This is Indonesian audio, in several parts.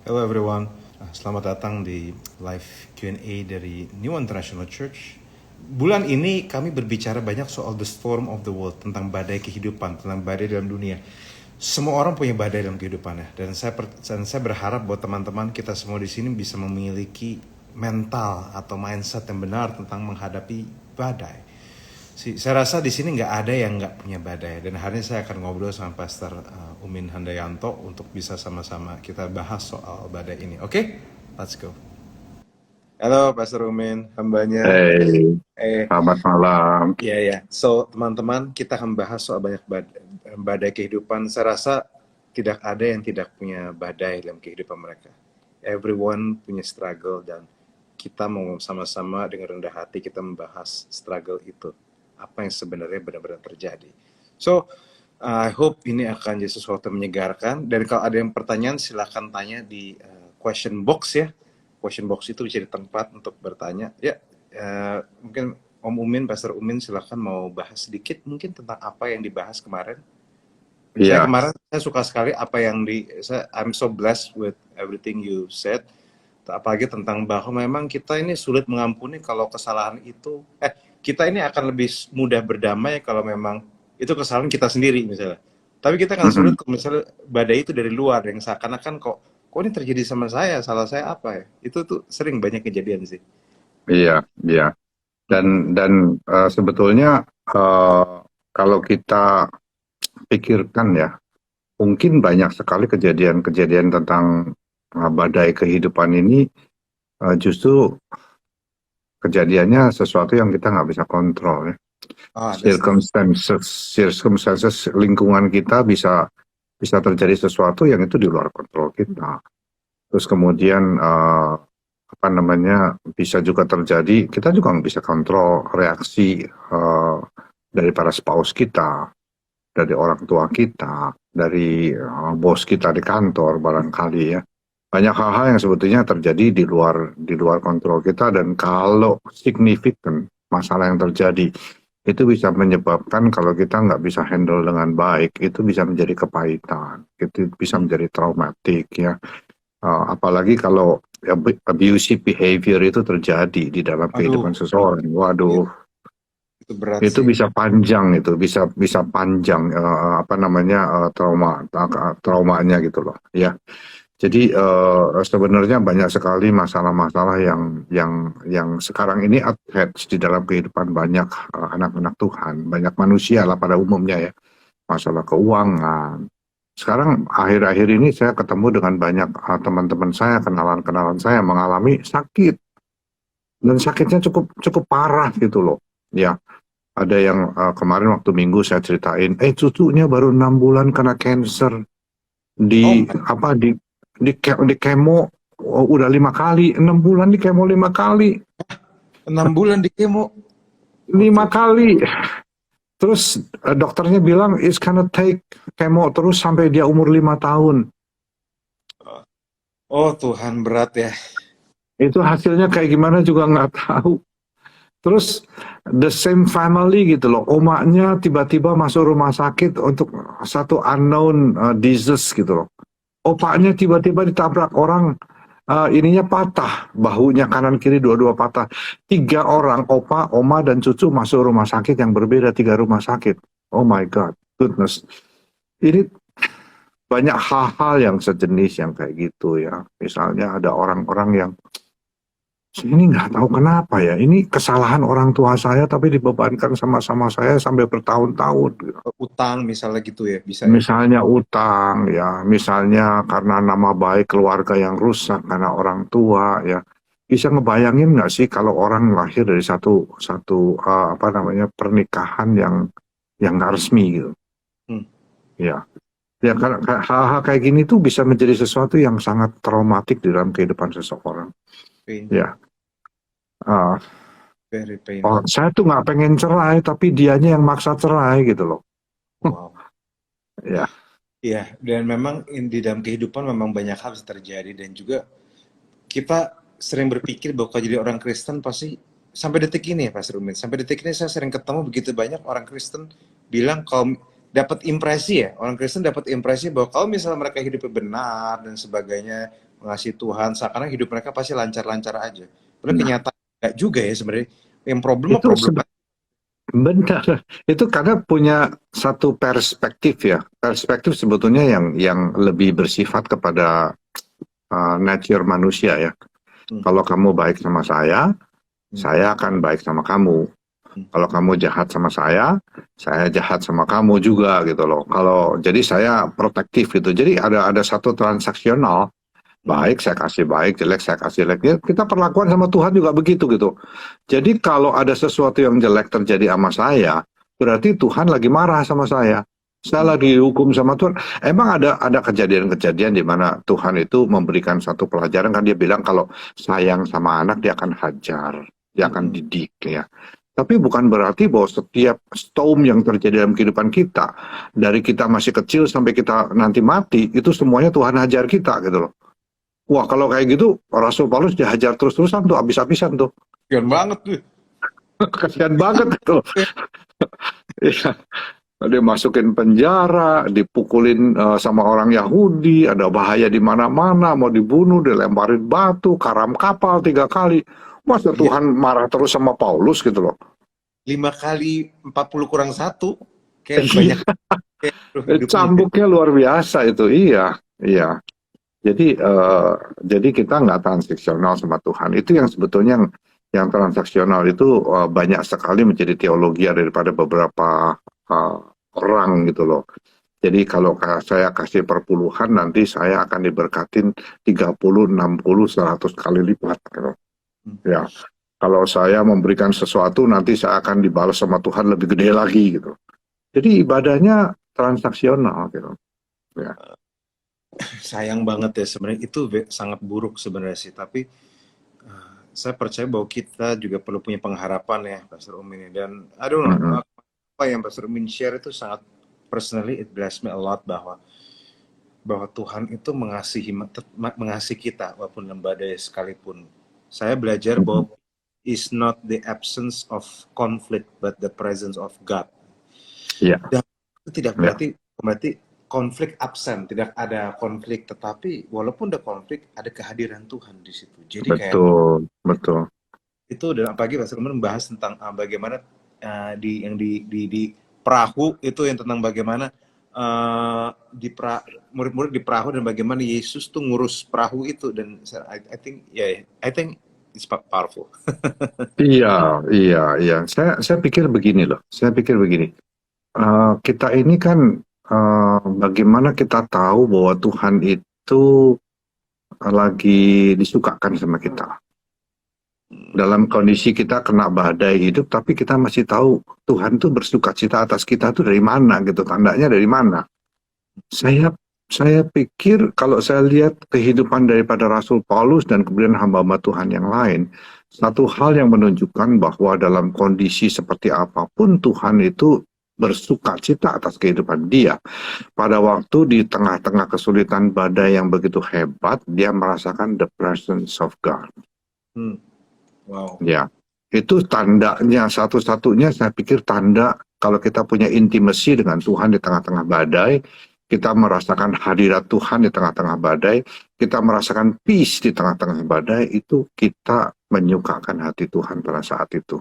Hello everyone, selamat datang di live Q&A dari New International Church. Bulan ini kami berbicara banyak soal the storm of the world, tentang badai kehidupan, tentang badai dalam dunia. Semua orang punya badai dalam kehidupannya, dan saya berharap buat teman-teman kita semua di sini bisa memiliki mental atau mindset yang benar tentang menghadapi badai. Saya rasa di sini nggak ada yang nggak punya badai, dan hari ini saya akan ngobrol sama Pastor Umin Handayanto untuk bisa sama-sama kita bahas soal badai ini. Oke? Let's go. Halo Pastor Umin, hambanya. Hey, Eh, selamat malam. ya. So teman-teman, kita akan bahas soal banyak badai kehidupan. Saya rasa tidak ada yang tidak punya badai dalam kehidupan mereka. Everyone punya struggle, dan kita mau sama-sama dengan rendah hati kita membahas struggle itu. Apa yang sebenarnya benar-benar terjadi. So, I hope ini akan jadi sesuatu yang menyegarkan. Dan kalau ada yang pertanyaan, silahkan tanya di question box ya. Question box itu bisa jadi tempat untuk bertanya. Ya, mungkin Om Umin, Pastor Umin, silahkan mau bahas sedikit mungkin tentang apa yang dibahas kemarin. Saya Iya, kemarin saya suka sekali apa yang I'm so blessed with everything you said. Apalagi tentang bahwa memang kita ini sulit mengampuni kalau kesalahan itu, kita ini akan lebih mudah berdamai kalau memang itu kesalahan kita sendiri misalnya. Tapi kita akan sulit mhm, kalau misalnya badai itu dari luar yang seakan-akan kok ini terjadi sama saya, salah saya apa ya? Itu tuh sering banyak kejadian sih. iya, iya. Dan sebetulnya eh, kalau kita pikirkan ya, mungkin banyak sekali kejadian-kejadian tentang badai kehidupan ini justru kejadiannya sesuatu yang kita nggak bisa kontrol ya. That's the Circumstances lingkungan kita bisa terjadi sesuatu yang itu di luar kontrol kita. Terus kemudian apa namanya bisa juga terjadi, kita juga nggak bisa kontrol reaksi dari para spouse kita, dari orang tua kita, dari bos kita di kantor barangkali ya. Banyak hal-hal yang sebetulnya terjadi di luar kontrol kita, dan kalau signifikan masalah yang terjadi itu bisa menyebabkan kalau kita nggak bisa handle dengan baik, itu bisa menjadi kepahitan, itu bisa menjadi traumatik ya. Apalagi kalau abusive behavior itu terjadi di dalam kehidupan Aduh, seseorang. Waduh, itu berat itu sih. bisa panjang, itu bisa panjang apa namanya traumanya gitu loh ya. Jadi sebenarnya banyak sekali masalah-masalah yang sekarang ini attach di dalam kehidupan banyak anak-anak Tuhan, banyak manusia lah pada umumnya ya. Masalah keuangan. Sekarang akhir-akhir ini saya ketemu dengan banyak teman-teman saya, kenalan-kenalan saya mengalami sakit, dan sakitnya cukup cukup parah gitu loh. Ya, ada yang kemarin waktu Minggu saya ceritain, cucunya baru 6 bulan kena cancer, Oh di my, apa di kemo udah 5 kali, 6 bulan di kemo 5 kali, 6 bulan di kemo. Oh lima tuh. kali. Terus dokternya bilang it's gonna take kemo terus sampai dia umur 5 tahun. Oh Tuhan, berat ya. Itu hasilnya kayak gimana juga nggak tahu. Terus the same family gitu loh, omaknya tiba-tiba masuk rumah sakit untuk satu unknown disease gitu loh. Opaknya tiba-tiba ditabrak orang, ininya patah, bahunya kanan kiri dua-dua patah. 3 orang, opa, oma, dan cucu masuk rumah sakit yang berbeda, 3 rumah sakit. Oh my God, goodness. Ini banyak hal-hal yang sejenis yang kayak gitu ya. Misalnya ada orang-orang yang ini nggak tahu kenapa ya, ini kesalahan orang tua saya tapi dibebankan sama-sama saya sampai bertahun-tahun gitu. Utang misalnya gitu ya, bisa ya. Misalnya utang ya, misalnya karena nama baik keluarga yang rusak karena orang tua ya. Bisa ngebayangin nggak sih kalau orang lahir dari satu satu apa namanya pernikahan yang nggak resmi gitu Hmm. ya. Ya karena hal-hal kayak gini tuh bisa menjadi sesuatu yang sangat traumatik di dalam kehidupan seseorang Painful, ya. uh, very Oh, painful. saya tuh nggak pengen cerai, tapi dianya yang maksa cerai gitu loh. Wow. Ya, Iya, dan memang di dalam kehidupan memang banyak hal bisa terjadi, dan juga kita sering berpikir bahwa kalau jadi orang Kristen pasti sampai detik ini ya Pak Rumit. Sampai detik ini saya sering ketemu begitu banyak orang Kristen bilang kalau dapat impresi ya, orang Kristen dapat impresi bahwa kalau misalnya mereka hidupnya benar dan sebagainya, mengasihi Tuhan, seakan hidup mereka pasti lancar-lancar aja. Padahal Nah, kenyataan enggak juga ya sebenarnya. Yang problem itu problem. benar. Itu karena punya satu perspektif ya. Perspektif sebetulnya yang lebih bersifat kepada nature manusia ya. Hmm, Kalau kamu baik sama hmm, saya akan baik sama kamu. hmm, Kalau kamu jahat sama saya jahat sama kamu juga gitu loh. Kalau jadi saya protektif gitu. Jadi ada satu transaksional. hmm. Baik saya kasih baik, jelek saya kasih jelek. Ya, kita perlakuan sama Tuhan juga begitu gitu. Jadi kalau ada sesuatu yang jelek terjadi sama saya, berarti Tuhan lagi marah sama saya. Saya lagi dihukum sama Tuhan. Emang ada kejadian-kejadian di mana Tuhan itu memberikan satu pelajaran, kan dia bilang kalau sayang sama anak dia akan hajar, dia akan Hmm. didik ya. Tapi bukan berarti bahwa setiap storm yang terjadi dalam kehidupan kita, dari kita masih kecil sampai kita nanti mati, itu semuanya Tuhan hajar kita gitu loh. Wah kalau kayak gitu Rasul Paulus dihajar terus-terusan tuh, habis-habisan tuh. Kasian banget tuh. Kasihan banget tuh. Iya. Dia masukin penjara, dipukulin sama orang Yahudi, ada bahaya di mana-mana, mau dibunuh, dilemparin batu, karam kapal 3 kali. Masa Iya, Tuhan marah terus sama Paulus gitu loh. 5 kali 40 kurang 1. Kayak banyak kayak, aduh, hidupnya. Cambuknya luar biasa itu, iya, iya. Jadi kita nggak transaksional sama Tuhan. Itu yang sebetulnya yang transaksional itu banyak sekali menjadi teologi daripada beberapa uh, orang gitu loh. Jadi kalau saya kasih perpuluhan, nanti saya akan diberkatin 30, 60, 100 kali lipat gitu. Ya, kalau saya memberikan sesuatu nanti saya akan dibalas sama Tuhan lebih gede lagi gitu. Jadi ibadahnya transaksional gitu. Ya. Sayang banget ya sebenarnya, itu sangat buruk sebenarnya sih, tapi saya percaya bahwa kita juga perlu punya pengharapan ya Pastor Umin, dan I don't know, Mm-mm. apa yang Pastor Umin share itu sangat personally it bless me a lot, bahwa Tuhan itu mengasihi kita walaupun dalam badai sekalipun. Saya belajar Mm-mm. bahwa is not the absence of conflict but the presence of God. Iya, Dan itu tidak iya. berarti konflik absen, tidak ada konflik, tetapi walaupun ada konflik, ada kehadiran Tuhan di situ. Jadi kayak Betul, betul. itu, dan apalagi Pastor Umin membahas tentang bagaimana di perahu itu, yang tentang bagaimana murid-murid di perahu dan bagaimana Yesus tuh ngurus perahu itu, dan I think it's powerful. Iya, iya, iya. Saya pikir begini loh. Saya pikir begini. Kita ini kan bagaimana kita tahu bahwa Tuhan itu lagi disukakan sama kita. Dalam kondisi kita kena badai hidup, tapi kita masih tahu Tuhan tuh bersuka cita atas kita tuh dari mana gitu, tandanya dari mana. Saya pikir kalau saya lihat kehidupan daripada Rasul Paulus dan kemudian hamba-hamba Tuhan yang lain, satu hal yang menunjukkan bahwa dalam kondisi seperti apapun Tuhan itu bersuka cita atas kehidupan dia. Pada waktu di tengah-tengah kesulitan badai yang begitu hebat, dia merasakan the presence of God. Wow. Ya, itu tandanya, satu-satunya saya pikir tanda kalau kita punya intimasi dengan Tuhan di tengah-tengah badai, kita merasakan hadirat Tuhan di tengah-tengah badai, kita merasakan peace di tengah-tengah badai, itu kita menyukakan hati Tuhan pada saat itu.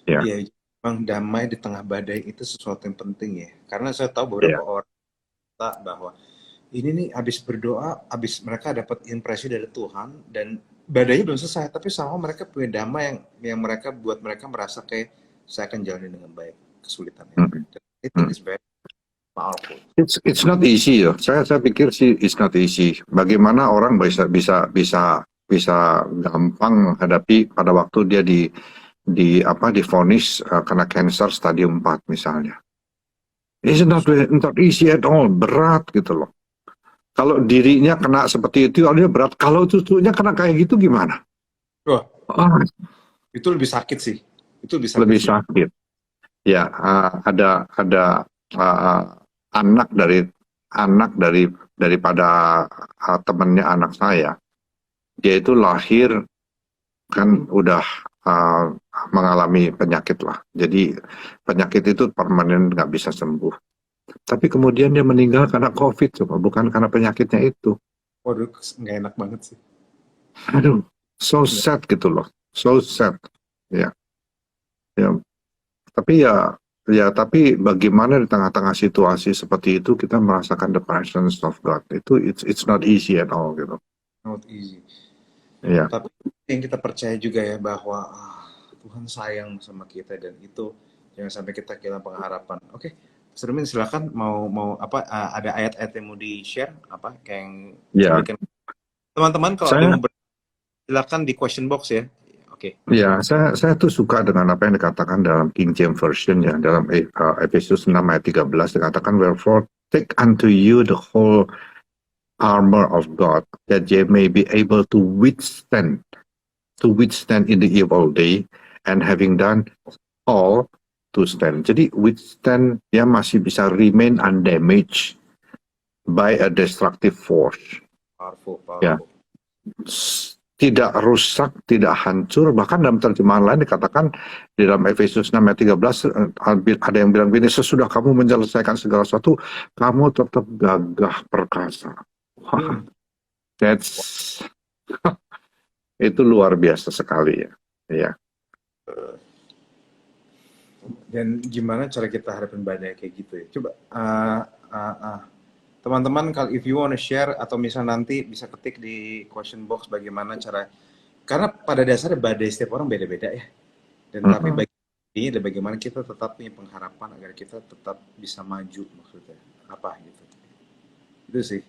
Ya. Iya, memang damai di tengah badai itu sesuatu yang penting ya. Karena saya tahu beberapa orang bahwa ini nih habis berdoa, habis mereka dapat impresi dari Tuhan dan badainya belum selesai, tapi sama mereka punya damai yang mereka buat mereka merasa kayak saya akan jalani dengan baik kesulitannya. I think it's very powerful. It's not easy ya. Saya pikir sih it's not easy. Bagaimana orang bisa gampang menghadapi pada waktu dia divonis kena cancer stadium 4 misalnya. It's not easy at all, berat gitu loh. Kalau dirinya kena seperti itu, dia berat. Kalau cucunya kena kayak gitu gimana? Wah, itu lebih sakit sih. Itu lebih sakit. Ya, ada anak daripada temannya anak saya. Dia itu lahir kan udah mengalami penyakit lah. Jadi penyakit itu permanen, nggak bisa sembuh. Tapi kemudian dia meninggal karena COVID, bukan karena penyakitnya itu. Waduh, nggak enak banget sih. Aduh, so Iya. sad gitu loh, so sad. Ya, ya. Tapi tapi bagaimana di tengah-tengah situasi seperti itu kita merasakan the presence of God itu it's not easy at all gitu. Not easy. Ya, Tapi yang kita percaya juga ya bahwa Tuhan sayang sama kita dan itu jangan sampai kita kehilangan pengharapan. Oke, Pastor Min silakan mau mau apa ada ayat-ayat yang mau di-share apa kayak yang ya. cuplikan. Teman-teman kalau ada yang Saya mau silakan di question box ya. Oke. Ya, saya tuh suka dengan apa yang dikatakan dalam King James Version ya, dalam Efesus 6 ayat 13 dikatakan, "Wherefore take unto you the whole armor of God, that ye may be able to withstand in the evil day, and having done all to stand." Jadi withstand, ya masih bisa remain undamaged by a destructive force. Powerful, Ya, powerful. tidak rusak, tidak hancur, bahkan dalam terjemahan lain dikatakan di dalam Efesus 6 ayat 13 ada yang bilang begini, sesudah kamu menyelesaikan segala sesuatu, kamu tetap gagah perkasa. Wah, that's itu luar biasa sekali ya. Ya. Dan gimana cara kita hadapin badai kayak gitu ya? Coba teman-teman kalau if you wanna share atau misal nanti bisa ketik di question box bagaimana cara karena pada dasarnya badai setiap orang beda-beda ya. Dan tapi ini ada bagaimana kita tetap punya pengharapan agar kita tetap bisa maju maksudnya apa gitu. Itu sih.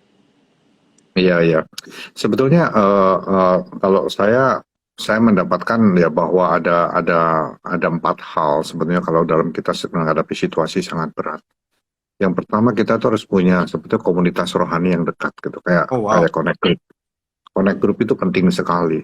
Iya, iya. Sebetulnya kalau saya mendapatkan ya bahwa ada 4 hal sebetulnya kalau dalam kita menghadapi situasi sangat berat. Yang pertama kita tuh harus punya sebetulnya komunitas rohani yang dekat gitu, kayak Oh wow. Connect Group. Connect Group itu penting sekali.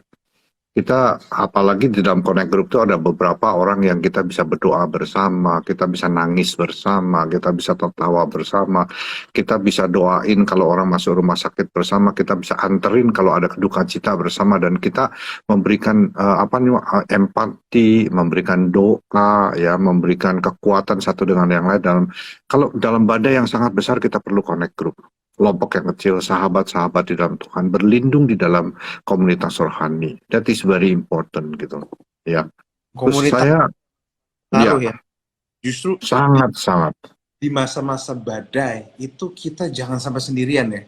Kita apalagi di dalam Connect Group itu ada beberapa orang yang kita bisa berdoa bersama, kita bisa nangis bersama, kita bisa tertawa bersama, kita bisa doain kalau orang masuk rumah sakit bersama, kita bisa anterin kalau ada duka cita bersama, dan kita memberikan empati, memberikan doa, ya, memberikan kekuatan satu dengan yang lain kalau dalam badai yang sangat besar kita perlu Connect Group. Kelompok yang kecil, sahabat-sahabat di dalam Tuhan, berlindung di dalam komunitas rohani. That is very important gitu. Ya. Terus Komunitas saya taruh ya. Justru sangat di masa-masa badai itu kita jangan sampai sendirian ya.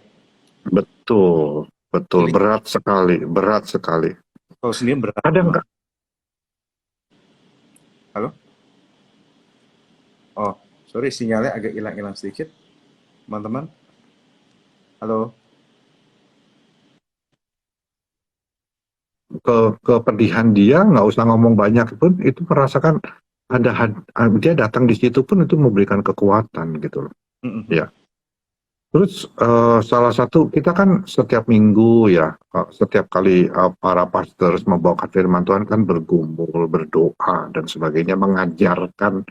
betul Jadi, berat sekali. kalau sendirian berat. Ada enggak? Halo? Oh, sorry sinyalnya agak hilang-hilang sedikit. Teman-teman. Halo. Kepedihan dia nggak usah ngomong banyak pun itu merasakan dia datang di situ pun itu memberikan kekuatan gitu loh. Ya. Terus salah satu kita kan setiap minggu ya, setiap kali para pastors membawakan firman Tuhan kan bergumul, berdoa dan sebagainya, mengajarkan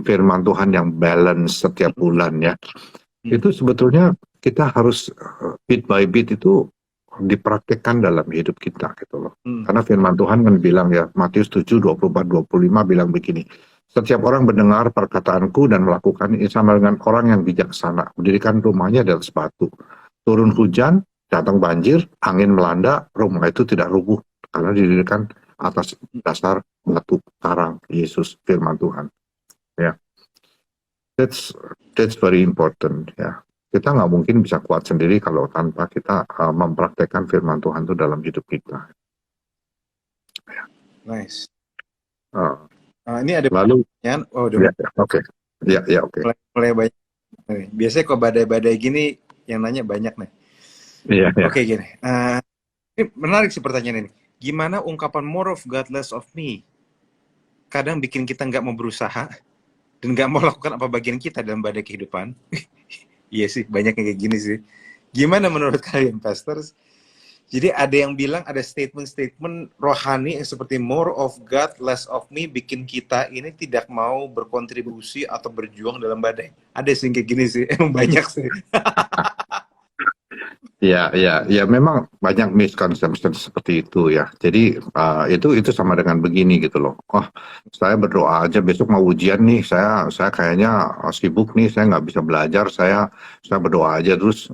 firman Tuhan yang balance setiap bulan ya. Itu sebetulnya kita harus bit by bit itu dipraktikkan dalam hidup kita gitu loh. Karena firman Tuhan kan bilang ya, Matius 7, 24, 25 bilang begini, setiap orang mendengar perkataanku dan melakukan ini sama dengan orang yang bijaksana, mendirikan rumahnya di atas batu. Turun hujan, datang banjir, angin melanda, rumah itu tidak rubuh karena didirikan atas dasar batu karang, Yesus, firman Tuhan. Ya, that's very important ya. Kita nggak mungkin bisa kuat sendiri kalau tanpa kita mempraktekkan firman Tuhan itu dalam hidup kita. Ya. Nice. Ini ada lalu pertanyaan. Oh, udah. Oke. Oke. Mulai banyak. Biasanya kalau badai-badai gini yang nanya banyak nih. Iya. Oke, gini. Ini menarik sih pertanyaan ini. Gimana ungkapan more of God, less of me kadang bikin kita nggak mau berusaha dan nggak mau lakukan apa bagian kita dalam badai kehidupan? Iya sih, banyak yang kayak gini sih. Gimana menurut kalian, pastors? Jadi ada yang bilang ada statement-statement rohani yang seperti more of God, less of me bikin kita ini tidak mau berkontribusi atau berjuang dalam badai. Ada sih kayak gini sih, emang banyak sih. Ya, memang banyak misconception seperti itu ya. Jadi itu sama dengan begini gitu loh. Oh, saya berdoa aja besok mau ujian nih. Saya kayaknya sibuk nih. Saya nggak bisa belajar. Saya berdoa aja terus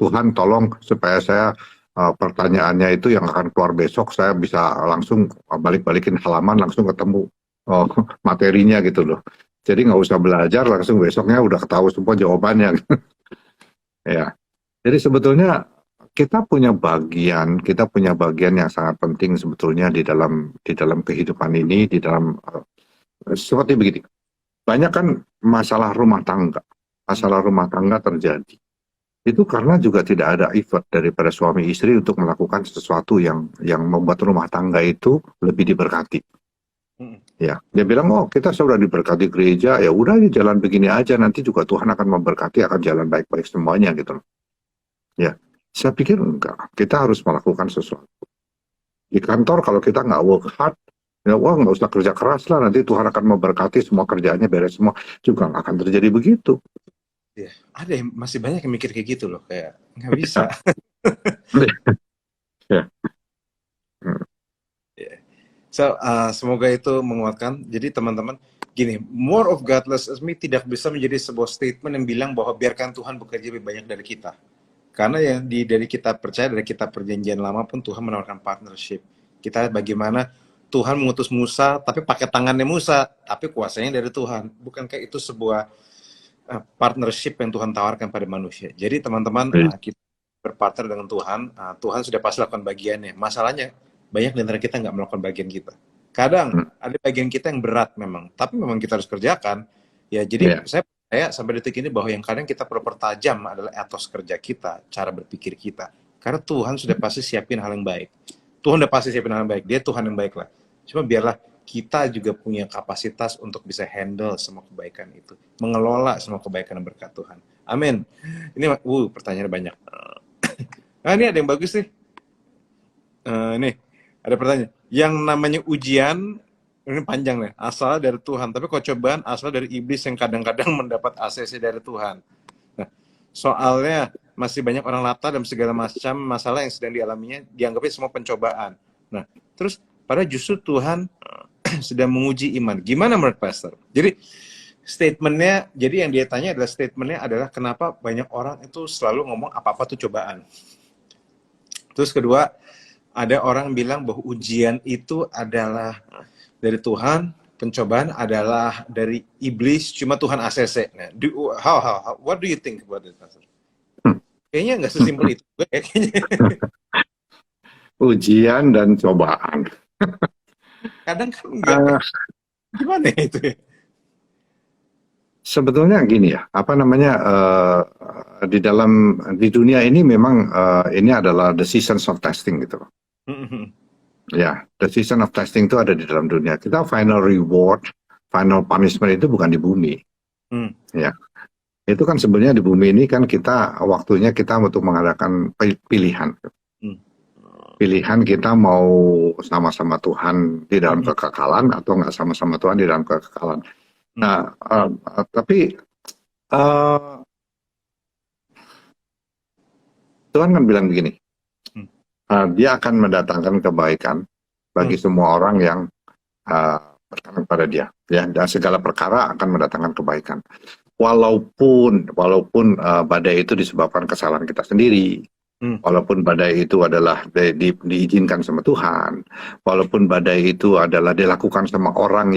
Tuhan tolong supaya saya pertanyaannya itu yang akan keluar besok saya bisa langsung balik-balikin halaman langsung ketemu oh, materinya gitu loh. Jadi nggak usah belajar langsung besoknya udah ketahui semua jawabannya. Ya. Jadi sebetulnya kita punya bagian yang sangat penting sebetulnya di dalam kehidupan ini, di dalam seperti begini. Banyak kan masalah rumah tangga terjadi. Itu karena juga tidak ada effort daripada suami istri untuk melakukan sesuatu yang membuat rumah tangga itu lebih diberkati. Mm-mm. Ya, dia bilang, oh kita sudah diberkati gereja, ya udah jalan begini aja, nanti juga Tuhan akan memberkati, akan jalan baik-baik semuanya gitu. Ya, saya pikir enggak. Kita harus melakukan sesuatu. Di kantor kalau kita nggak work hard, ya wah nggak usah kerja keras lah, nanti Tuhan akan memberkati semua kerjaannya beres semua. Juga nggak akan terjadi begitu. Ya, ada yang masih banyak yang mikir kayak gitu loh, kayak nggak bisa. Ya. Hmm. Ya. So, semoga itu menguatkan. Jadi teman-teman, gini, more of godless as me tidak bisa menjadi sebuah statement yang bilang bahwa biarkan Tuhan bekerja lebih banyak dari kita. Karena yang dari kita percaya, dari kita perjanjian lama pun Tuhan menawarkan partnership. Kita lihat bagaimana Tuhan mengutus Musa, tapi pakai tangannya Musa, tapi kuasanya dari Tuhan. Bukankah itu sebuah partnership yang Tuhan tawarkan pada manusia? Jadi teman-teman, kita berpartner dengan Tuhan, Tuhan sudah pasti lakukan bagiannya. Masalahnya, banyak di antara kita nggak melakukan bagian kita. Kadang ada bagian kita yang berat memang, tapi memang kita harus kerjakan. Ya, jadi saya percaya sampai detik ini bahwa yang kadang kita perlu pertajam adalah etos kerja kita, cara berpikir kita. Karena Tuhan sudah pasti siapin hal yang baik. Tuhan sudah pasti siapin hal yang baik. Dia Tuhan yang baik lah. Cuma biarlah kita juga punya kapasitas untuk bisa handle semua kebaikan itu. Mengelola semua kebaikan dan berkat Tuhan. Amin. Ini pertanyaan banyak. Nah, ini ada yang bagus nih. Nih, ada pertanyaan. Yang namanya ujian, ini panjang nih, asal dari Tuhan. Tapi kalau cobaan asal dari iblis yang kadang-kadang mendapat ACC dari Tuhan. Nah, soalnya masih banyak orang latah dan segala macam masalah yang sedang dialaminya, dianggapnya semua pencobaan. Nah, terus pada justru Tuhan sedang menguji iman. Gimana menurut Pastor? Jadi statementnya, jadi yang dia tanya adalah statementnya adalah kenapa banyak orang itu selalu ngomong apa-apa tuh cobaan. Terus kedua, ada orang bilang bahwa ujian itu adalah dari Tuhan, pencobaan adalah dari iblis, cuma Tuhan ACC. Nah, what do you think about it, Pastor? Kayaknya nggak sesimpel itu. Kayaknya. Ujian dan cobaan. Kadang kan nggak. Gimana itu ya? Sebetulnya gini ya, apa namanya di dunia ini memang ini adalah the seasons of testing gitu. Ya, the season of testing itu ada di dalam dunia. Kita final reward, final punishment itu bukan di bumi. Ya, itu kan sebenarnya di bumi ini kan waktunya kita untuk mengadakan pilihan. Pilihan kita mau sama-sama Tuhan di dalam kekekalan atau nggak sama-sama Tuhan di dalam kekekalan. Nah, tapi Tuhan kan bilang begini, dia akan mendatangkan kebaikan bagi semua orang yang berkenan pada dia, ya, dan segala perkara akan mendatangkan kebaikan. Walaupun badai itu disebabkan kesalahan kita sendiri, walaupun badai itu adalah diizinkan sama Tuhan, walaupun badai itu adalah dilakukan sama orang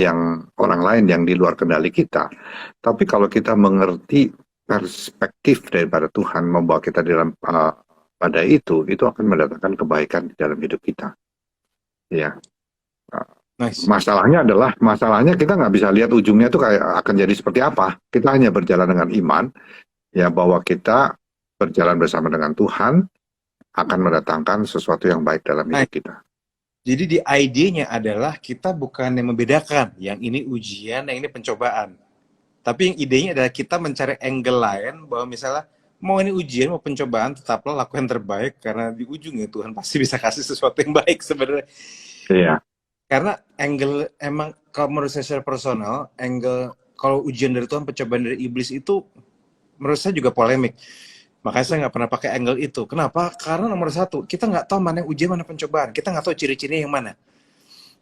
lain yang di luar kendali kita, tapi kalau kita mengerti perspektif daripada Tuhan membawa kita di dalam badai itu akan mendatangkan kebaikan di dalam hidup kita. Ya. Nice. Masalahnya kita nggak bisa lihat ujungnya itu kayak akan jadi seperti apa. Kita hanya berjalan dengan iman, ya, bahwa kita berjalan bersama dengan Tuhan akan mendatangkan sesuatu yang baik dalam hidup kita. Jadi di idenya adalah kita bukan yang membedakan, yang ini ujian, yang ini pencobaan. Tapi yang idenya adalah kita mencari angle lain bahwa misalnya mau ini ujian, mau pencobaan, tetaplah lakukan yang terbaik karena di ujungnya Tuhan pasti bisa kasih sesuatu yang baik sebenarnya. Iya. Karena angle emang kalau menurut saya secara personal, angle kalau ujian dari Tuhan, pencobaan dari iblis itu menurut saya juga polemik. Makanya saya nggak pernah pakai angle itu. Kenapa? Karena nomor satu, kita nggak tahu mana ujian, mana pencobaan. Kita nggak tahu ciri-cirinya yang mana.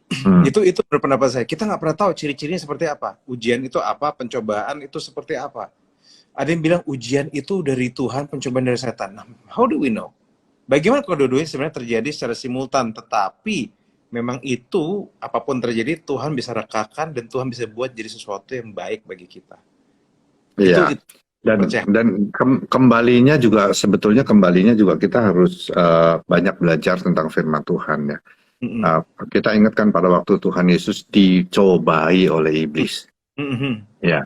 Hmm. Itu berpendapat saya. Kita nggak pernah tahu ciri-cirinya seperti apa. Ujian itu apa, pencobaan itu seperti apa. Ada yang bilang ujian itu dari Tuhan, pencobaan dari setan. Nah, how do we know? Bagaimana kalau dua-duanya sebenarnya terjadi secara simultan, tetapi memang itu apapun terjadi Tuhan bisa rekakan dan Tuhan bisa buat jadi sesuatu yang baik bagi kita. Iya. Itu Dan percaya. kembalinya juga sebetulnya kita harus banyak belajar tentang firman Tuhan ya. Mm-mm. Kita ingatkan pada waktu Tuhan Yesus dicobai oleh iblis. Mm-mm. Ya.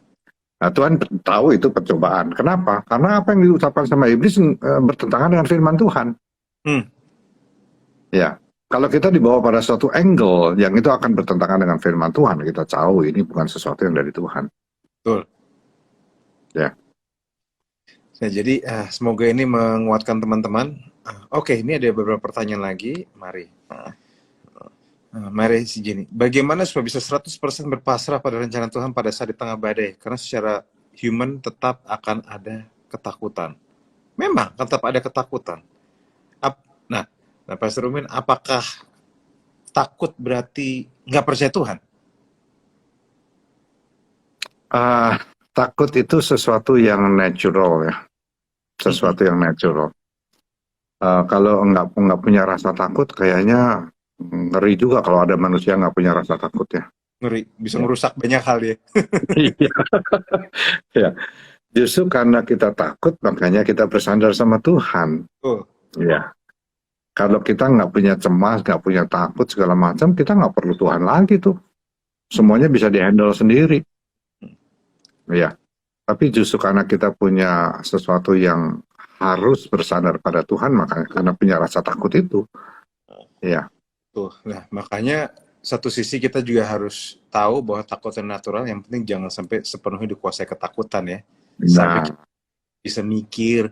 Nah, Tuhan tahu itu percobaan. Kenapa? Karena apa yang diucapkan sama iblis bertentangan dengan firman Tuhan. Mm. Ya. Kalau kita dibawa pada suatu angle yang itu akan bertentangan dengan firman Tuhan, kita tahu ini bukan sesuatu yang dari Tuhan. Betul. Ya. Nah, jadi semoga ini menguatkan teman-teman. Oke, ini ada beberapa pertanyaan lagi. Mari. Mari segini. Bagaimana supaya bisa 100% berpasrah pada rencana Tuhan pada saat di tengah badai? Karena secara human tetap akan ada ketakutan. Memang tetap ada ketakutan. Nah, Pastor Umin, apakah takut berarti nggak percaya Tuhan? Takut itu sesuatu yang natural ya. Sesuatu yang natural. Kalau nggak punya rasa takut, kayaknya ngeri juga kalau ada manusia nggak punya rasa takut ya. Ngeri, bisa Ya. merusak banyak hal ya. Iya. Ya. Justru karena kita takut, makanya kita bersandar sama Tuhan. Oh. Ya. Kalau kita nggak punya cemas, nggak punya takut segala macam, kita nggak perlu Tuhan lagi tuh. Semuanya bisa dihandle sendiri. Ya. Tapi justru karena kita punya sesuatu yang harus bersandar pada Tuhan, makanya karena punya rasa takut itu. Ya. Tuh, nah makanya satu sisi kita juga harus tahu bahwa takut yang natural, yang penting jangan sampai sepenuhnya dikuasai ketakutan ya. Sampai kita bisa mikir,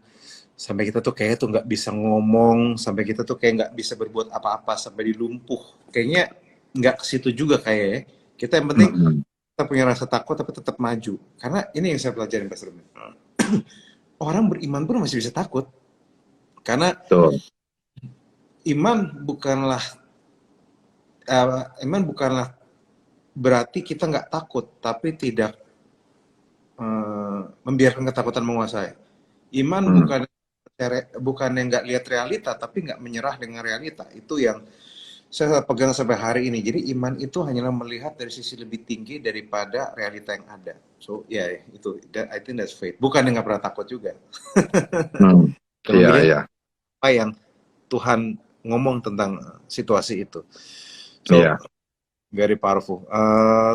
sampai kita tuh kayak tuh nggak bisa ngomong, sampai kita tuh kayak nggak bisa berbuat apa-apa, sampai dilumpuh. Kayaknya nggak ke situ juga kayak ya. Kita yang penting kita punya rasa takut tapi tetap maju. Karena ini yang saya pelajarin Pastor Ruben. Orang beriman pun masih bisa takut. Karena iman bukanlah berarti kita nggak takut, tapi tidak membiarkan ketakutan menguasai. Iman bukan yang nggak lihat realita, tapi nggak menyerah dengan realita. Itu yang saya pegang sampai hari ini. Jadi iman itu hanyalah melihat dari sisi lebih tinggi daripada realita yang ada. So itu I think that's faith. Bukan yang nggak pernah takut juga. Iya. Apa yang Tuhan ngomong tentang situasi itu. So very powerful.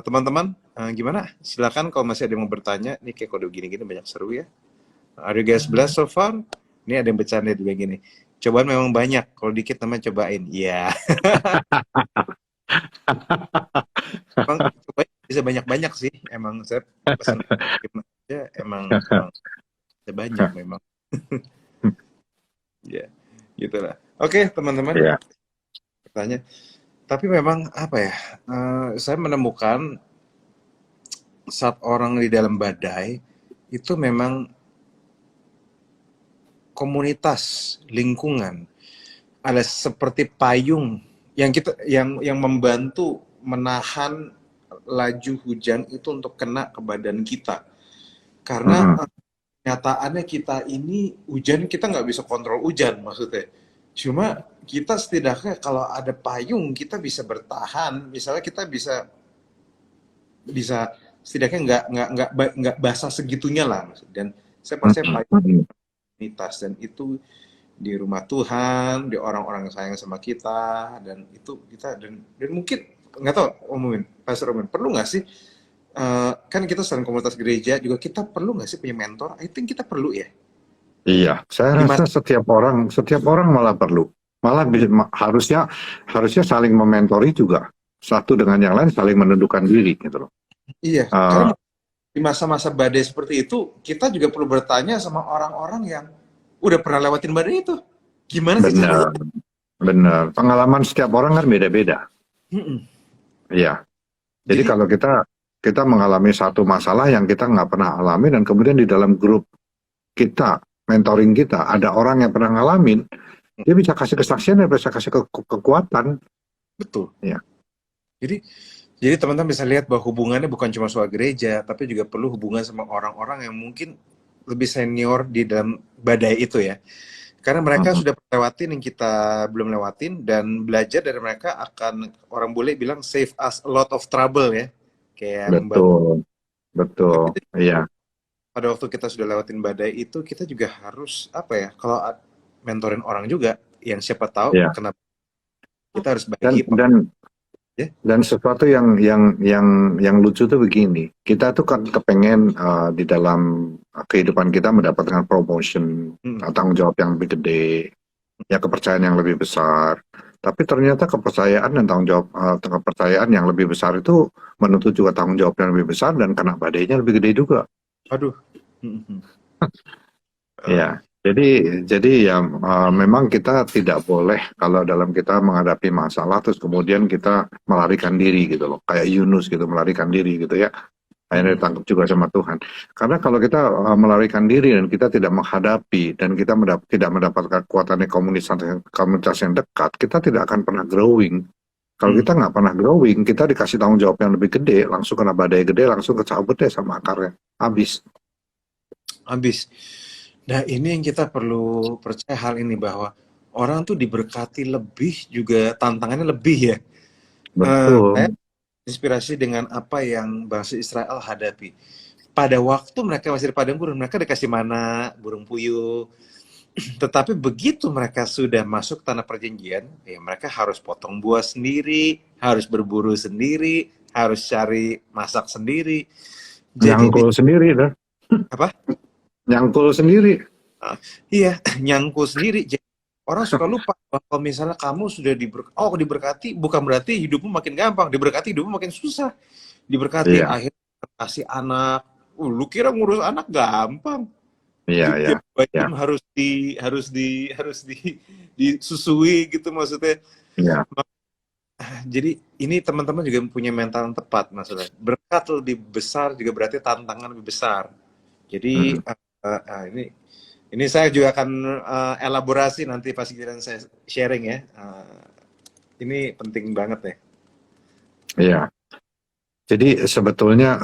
Teman-teman, gimana? Silakan kalau masih ada yang mau bertanya. Ini kayak kode gini-gini banyak seru ya. Are you guys blessed so far? Ini ada yang bercanda juga gini. Cobaan memang banyak. Kalau dikit namanya cobain. Iya. Emang cobain bisa banyak-banyak sih. Emang saya pesan emang bisa banyak memang. Ya, gitulah. Oke, teman-teman. Bertanya. Tapi memang apa ya? Saya menemukan saat orang di dalam badai itu memang komunitas, lingkungan, ada seperti payung yang membantu menahan laju hujan itu untuk kena ke badan kita. Karena kenyataannya kita ini hujan, kita nggak bisa kontrol hujan maksudnya. Cuma kita setidaknya kalau ada payung kita bisa bertahan. Misalnya kita bisa setidaknya nggak basah segitunya lah. Dan saya percaya payung komunitas, dan itu di rumah Tuhan, di orang-orang yang sayang sama kita, dan itu kita dan mungkin nggak tahu Pastor Omin, perlu nggak sih kan kita selain komunitas gereja juga kita perlu nggak sih punya mentor? I think kita perlu ya. Iya, saya rasa setiap orang malah perlu, malah harusnya saling mementori juga, satu dengan yang lain saling menundukkan diri gitu loh. Iya, karena di masa-masa badai seperti itu kita juga perlu bertanya sama orang-orang yang udah pernah lewatin badai itu. Gimana sih caranya? Benar. Pengalaman setiap orang kan beda-beda. Iya. Jadi kalau kita mengalami satu masalah yang kita nggak pernah alami dan kemudian di dalam grup kita mentoring kita, ada orang yang pernah ngalamin, dia bisa kasih kesaksian dan bisa kasih kekuatan. Betul. Ya. Jadi teman-teman bisa lihat bahwa hubungannya bukan cuma soal gereja, tapi juga perlu hubungan sama orang-orang yang mungkin lebih senior di dalam badai itu ya. Karena mereka sudah lewatin yang kita belum lewatin, dan belajar dari mereka akan, orang bule bilang, save us a lot of trouble ya. Kayak membantu. Betul, iya. Pada waktu kita sudah lewatin badai itu, kita juga harus, apa ya, kalau mentorin orang juga, yang siapa tahu kenapa kita harus bagi. Dan sesuatu yang lucu tuh begini, kita tuh kan kepengen di dalam kehidupan kita mendapatkan promotion, tanggung jawab yang lebih gede, ya kepercayaan yang lebih besar. Tapi ternyata kepercayaan dan tanggung jawab, kepercayaan yang lebih besar itu menuntut juga tanggung jawab yang lebih besar, dan kena badainya lebih gede juga. Aduh. Ya. Jadi ya memang kita tidak boleh kalau dalam kita menghadapi masalah terus kemudian kita melarikan diri gitu loh, kayak Yunus gitu, melarikan diri gitu ya, akhirnya ditangkap juga sama Tuhan. Karena kalau kita melarikan diri dan kita tidak menghadapi dan kita tidak mendapatkan kekuatan komunitas yang dekat, kita tidak akan pernah growing. Kalau kita nggak pernah growing, kita dikasih tanggung jawab yang lebih gede, langsung kena badai gede, langsung kecabut deh sama akarnya, habis. Nah, ini yang kita perlu percaya hal ini, bahwa orang tuh diberkati lebih, juga tantangannya lebih ya. Betul. Saya inspirasi dengan apa yang bangsa Israel hadapi. Pada waktu mereka masih di padang gurun, mereka dikasih mana, burung puyuh. Tetapi begitu mereka sudah masuk tanah perjanjian, ya mereka harus potong buah sendiri, harus berburu sendiri, harus cari masak sendiri. Nyangkul sendiri dah. Apa? Nyangkul sendiri. Iya, nyangkul sendiri. Jadi, orang suka lupa bahwa misalnya kamu sudah diberkati, bukan berarti hidupmu makin gampang. Diberkati hidupmu makin susah. Diberkati akhirnya kasih anak. Lu kira ngurus anak gampang? Iya. Harus disusui gitu maksudnya. Iya. Jadi ini teman-teman juga punya mental yang tepat maksudnya. Berkat lebih besar juga berarti tantangan lebih besar. Jadi ini saya juga akan elaborasi nanti pas giliran saya sharing ya. Ini penting banget ya. Iya. Jadi sebetulnya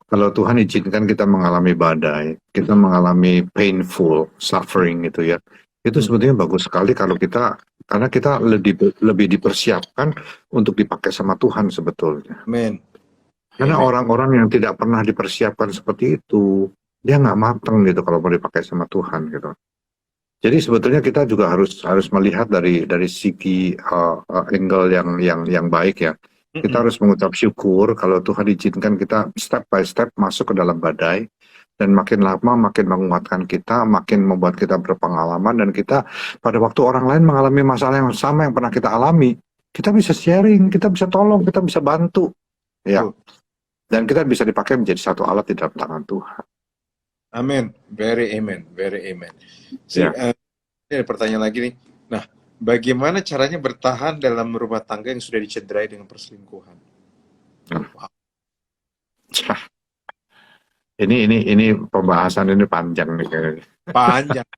kalau Tuhan izinkan kita mengalami badai, kita mengalami painful suffering gitu ya, itu sebetulnya bagus sekali kalau karena kita lebih dipersiapkan untuk dipakai sama Tuhan sebetulnya. Amen. Karena orang-orang yang tidak pernah dipersiapkan seperti itu, dia nggak matang gitu kalau mau dipakai sama Tuhan gitu. Jadi sebetulnya kita juga harus melihat dari segi angle yang baik ya. Kita harus mengucap syukur kalau Tuhan izinkan kita step by step masuk ke dalam badai, dan makin lama makin menguatkan kita, makin membuat kita berpengalaman, dan kita pada waktu orang lain mengalami masalah yang sama yang pernah kita alami, kita bisa sharing, kita bisa tolong, kita bisa bantu, ya. Dan kita bisa dipakai menjadi satu alat di dalam tangan Tuhan. Amin, very amen. Ini ada pertanyaan lagi nih. Nah, bagaimana caranya bertahan dalam rumah tangga yang sudah dicederai dengan perselingkuhan? Wow. Ini pembahasan ini panjang nih kayaknya. Panjang.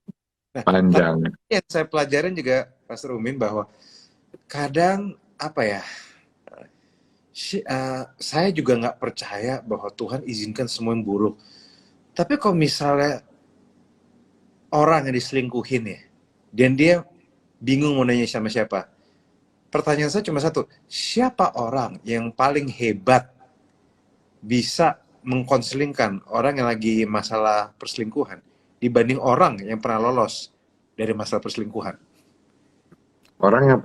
Nah, panjang. Yang saya pelajarin juga, Pastor Umin, bahwa kadang saya juga nggak percaya bahwa Tuhan izinkan semua yang buruk. Tapi kalau misalnya orang yang diselingkuhin ya, dan dia bingung mau nanya sama siapa, pertanyaan saya cuma satu, siapa orang yang paling hebat bisa mengkonselingkan orang yang lagi masalah perselingkuhan dibanding orang yang pernah lolos dari masalah perselingkuhan? Orang yang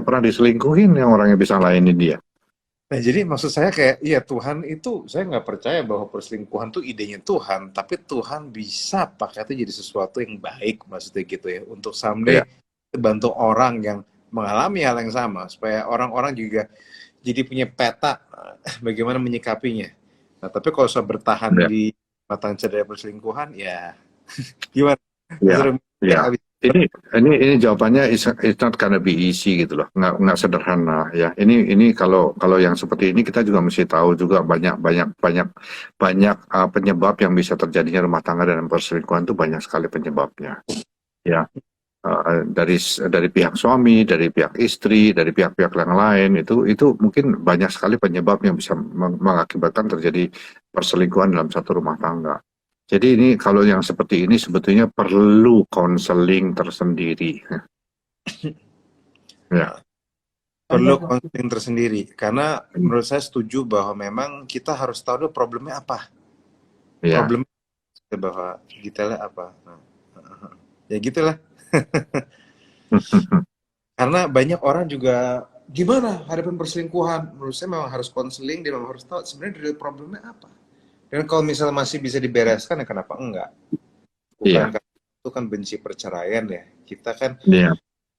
pernah diselingkuhin, yang orang yang bisa layani dia. Nah, jadi maksud saya kayak, iya, Tuhan itu, saya nggak percaya bahwa perselingkuhan itu idenya Tuhan, tapi Tuhan bisa pakai itu jadi sesuatu yang baik, maksudnya gitu ya, untuk someday bantu orang yang mengalami hal yang sama, supaya orang-orang juga jadi punya peta bagaimana menyikapinya. Nah, tapi kalau saya bertahan di matang cedera perselingkuhan, ya gimana? Ini jawabannya it's not gonna be easy gitu loh, nggak sederhana ya. Ini kalau yang seperti ini kita juga mesti tahu juga banyak penyebab yang bisa terjadinya rumah tangga dan perselingkuhan itu banyak sekali penyebabnya ya. Dari pihak suami, dari pihak istri, dari pihak-pihak yang lain itu mungkin banyak sekali penyebab yang bisa mengakibatkan terjadi perselingkuhan dalam satu rumah tangga. Jadi ini kalau yang seperti ini sebetulnya perlu konseling tersendiri. Ya, Perlu konseling tersendiri karena menurut saya setuju bahwa memang kita harus tahu dulu problemnya apa, ya, problemnya bahwa detailnya apa. Nah, ya gitulah. Karena banyak orang juga gimana hadapin perselingkuhan. Menurut saya memang harus konseling, dia memang harus tahu sebenarnya real problemnya apa. Dan kalau misalnya masih bisa dibereskan, ya kenapa enggak? Bukan iya, karena itu kan benci perceraian ya. Kita kan iya.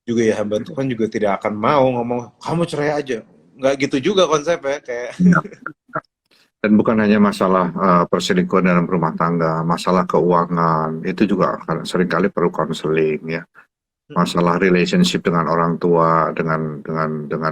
juga ya hamba Tuhan juga tidak akan mau ngomong kamu cerai aja. Nggak gitu juga konsepnya kayak. Iya. Dan bukan hanya masalah perselingkuhan dalam rumah tangga, masalah keuangan itu juga seringkali perlu konseling ya. Masalah relationship dengan orang tua, dengan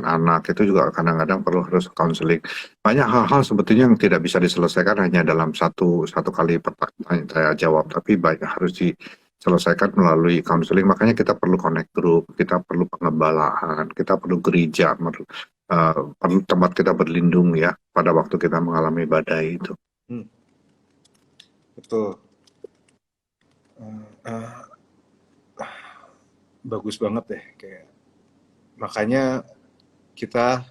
anak itu juga kadang-kadang perlu harus counseling. Banyak hal-hal sebetulnya yang tidak bisa diselesaikan hanya dalam satu kali pertanyaan saya jawab, tapi banyak harus diselesaikan melalui counseling. Makanya kita perlu connect group, kita perlu pengembalaan, kita perlu gereja, perlu tempat kita berlindung ya pada waktu kita mengalami badai itu. Betul. Uh, bagus banget deh kayak makanya kita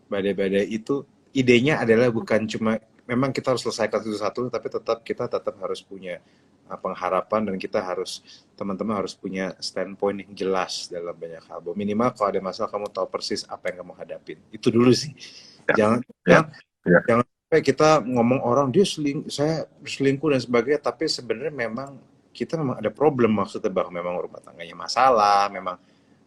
badai-badai itu idenya adalah bukan cuma memang kita harus selesaikan satu-satu tapi kita tetap harus punya pengharapan dan kita harus teman-teman harus punya standpoint yang jelas dalam banyak hal. Minimal kalau ada masalah kamu tahu persis apa yang kamu hadapin. Itu dulu sih. Ya, Jangan ya, ya, jangan sampai kita ngomong orang saya selingkuh dan sebagainya tapi sebenarnya memang kita memang ada problem maksudnya bahwa memang rumah tangganya masalah, memang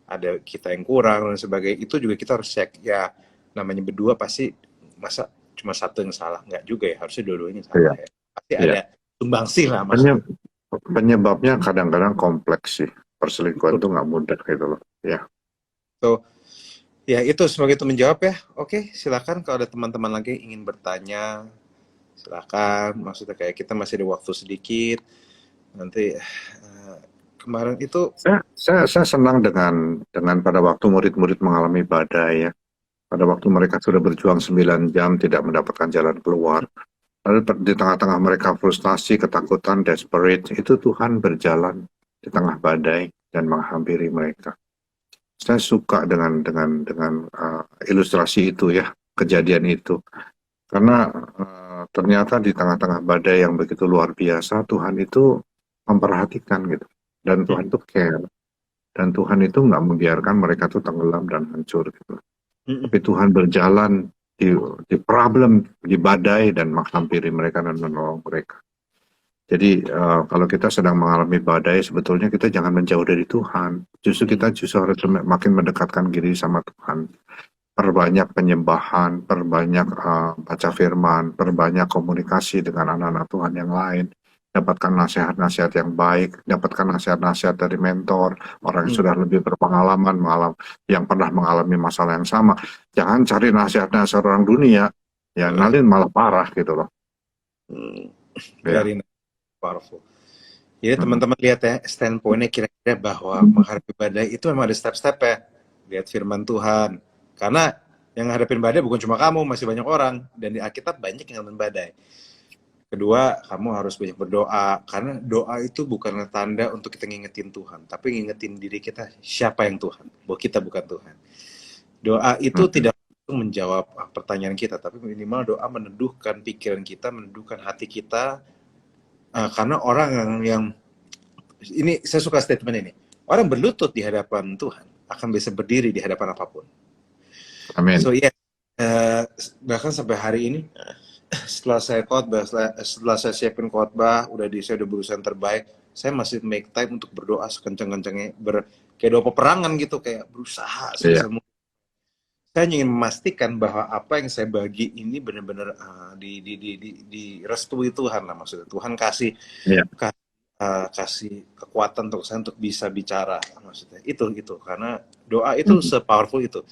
ada kita yang kurang dan sebagainya. Itu juga kita harus cek ya namanya berdua pasti masa cuma satu yang salah nggak juga ya harusnya dua-duanya ya, salah ya pasti ya. ada sumbangsih lah maksudnya. Penyebabnya kadang-kadang kompleks sih. Perselingkuhan itu nggak mudah gitu loh. Ya. So ya itu sebagai itu menjawab ya. Oke silakan kalau ada teman-teman lagi ingin bertanya silakan. Maksudnya kayak kita masih ada waktu sedikit nanti kemarin itu Saya senang dengan pada waktu murid-murid mengalami badai ya. Pada waktu mereka sudah berjuang 9 jam tidak mendapatkan jalan keluar. Lalu di tengah-tengah mereka frustasi, ketakutan, desperate, itu Tuhan berjalan di tengah badai dan menghampiri mereka. Saya suka dengan ilustrasi itu ya, kejadian itu. Karena ternyata di tengah-tengah badai yang begitu luar biasa, Tuhan itu memperhatikan gitu. Dan Tuhan itu care. Dan Tuhan itu nggak membiarkan mereka tuh tenggelam dan hancur gitu. Tapi Tuhan berjalan di problem, di badai dan menghampiri mereka dan menolong mereka. Jadi kalau kita sedang mengalami badai, sebetulnya kita jangan menjauh dari Tuhan. Kita justru harus makin mendekatkan diri sama Tuhan. Perbanyak penyembahan, perbanyak baca firman, perbanyak komunikasi dengan anak-anak Tuhan yang lain. Dapatkan nasihat-nasihat yang baik, dapatkan nasihat-nasihat dari mentor, orang yang sudah lebih berpengalaman, yang pernah mengalami masalah yang sama. Jangan cari nasihat-nasihat orang dunia, ya nanti malah parah gitu loh. Very powerful. Jadi teman-teman lihat ya standpointnya kira-kira bahwa menghadapi badai itu memang ada step-step ya. Lihat firman Tuhan. Karena yang ngadepin badai bukan cuma kamu, masih banyak orang. Dan di Alkitab banyak yang ngalamin badai. Kedua, kamu harus banyak berdoa. Karena doa itu bukan tanda untuk kita ngingetin Tuhan. Tapi ngingetin diri kita, siapa yang Tuhan. Bahwa kita bukan Tuhan. Doa itu tidak menjawab pertanyaan kita. Tapi minimal doa meneduhkan pikiran kita, meneduhkan hati kita. Karena orang yang ini, saya suka statement ini. Orang berlutut di hadapan Tuhan akan bisa berdiri di hadapan apapun. Amin. So yeah, bahkan sampai hari ini setelah saya khotbah, setelah saya siapin khotbah, saya udah berusaha terbaik, saya masih make time untuk berdoa sekencang-kencangnya, kayak doa peperangan gitu, kayak berusaha sebisa mungkin. Saya ingin memastikan bahwa apa yang saya bagi ini benar-benar direstui Tuhan lah maksudnya. Tuhan kasih kasih kekuatan untuk saya untuk bisa bicara, maksudnya itu karena doa itu se-powerful itu.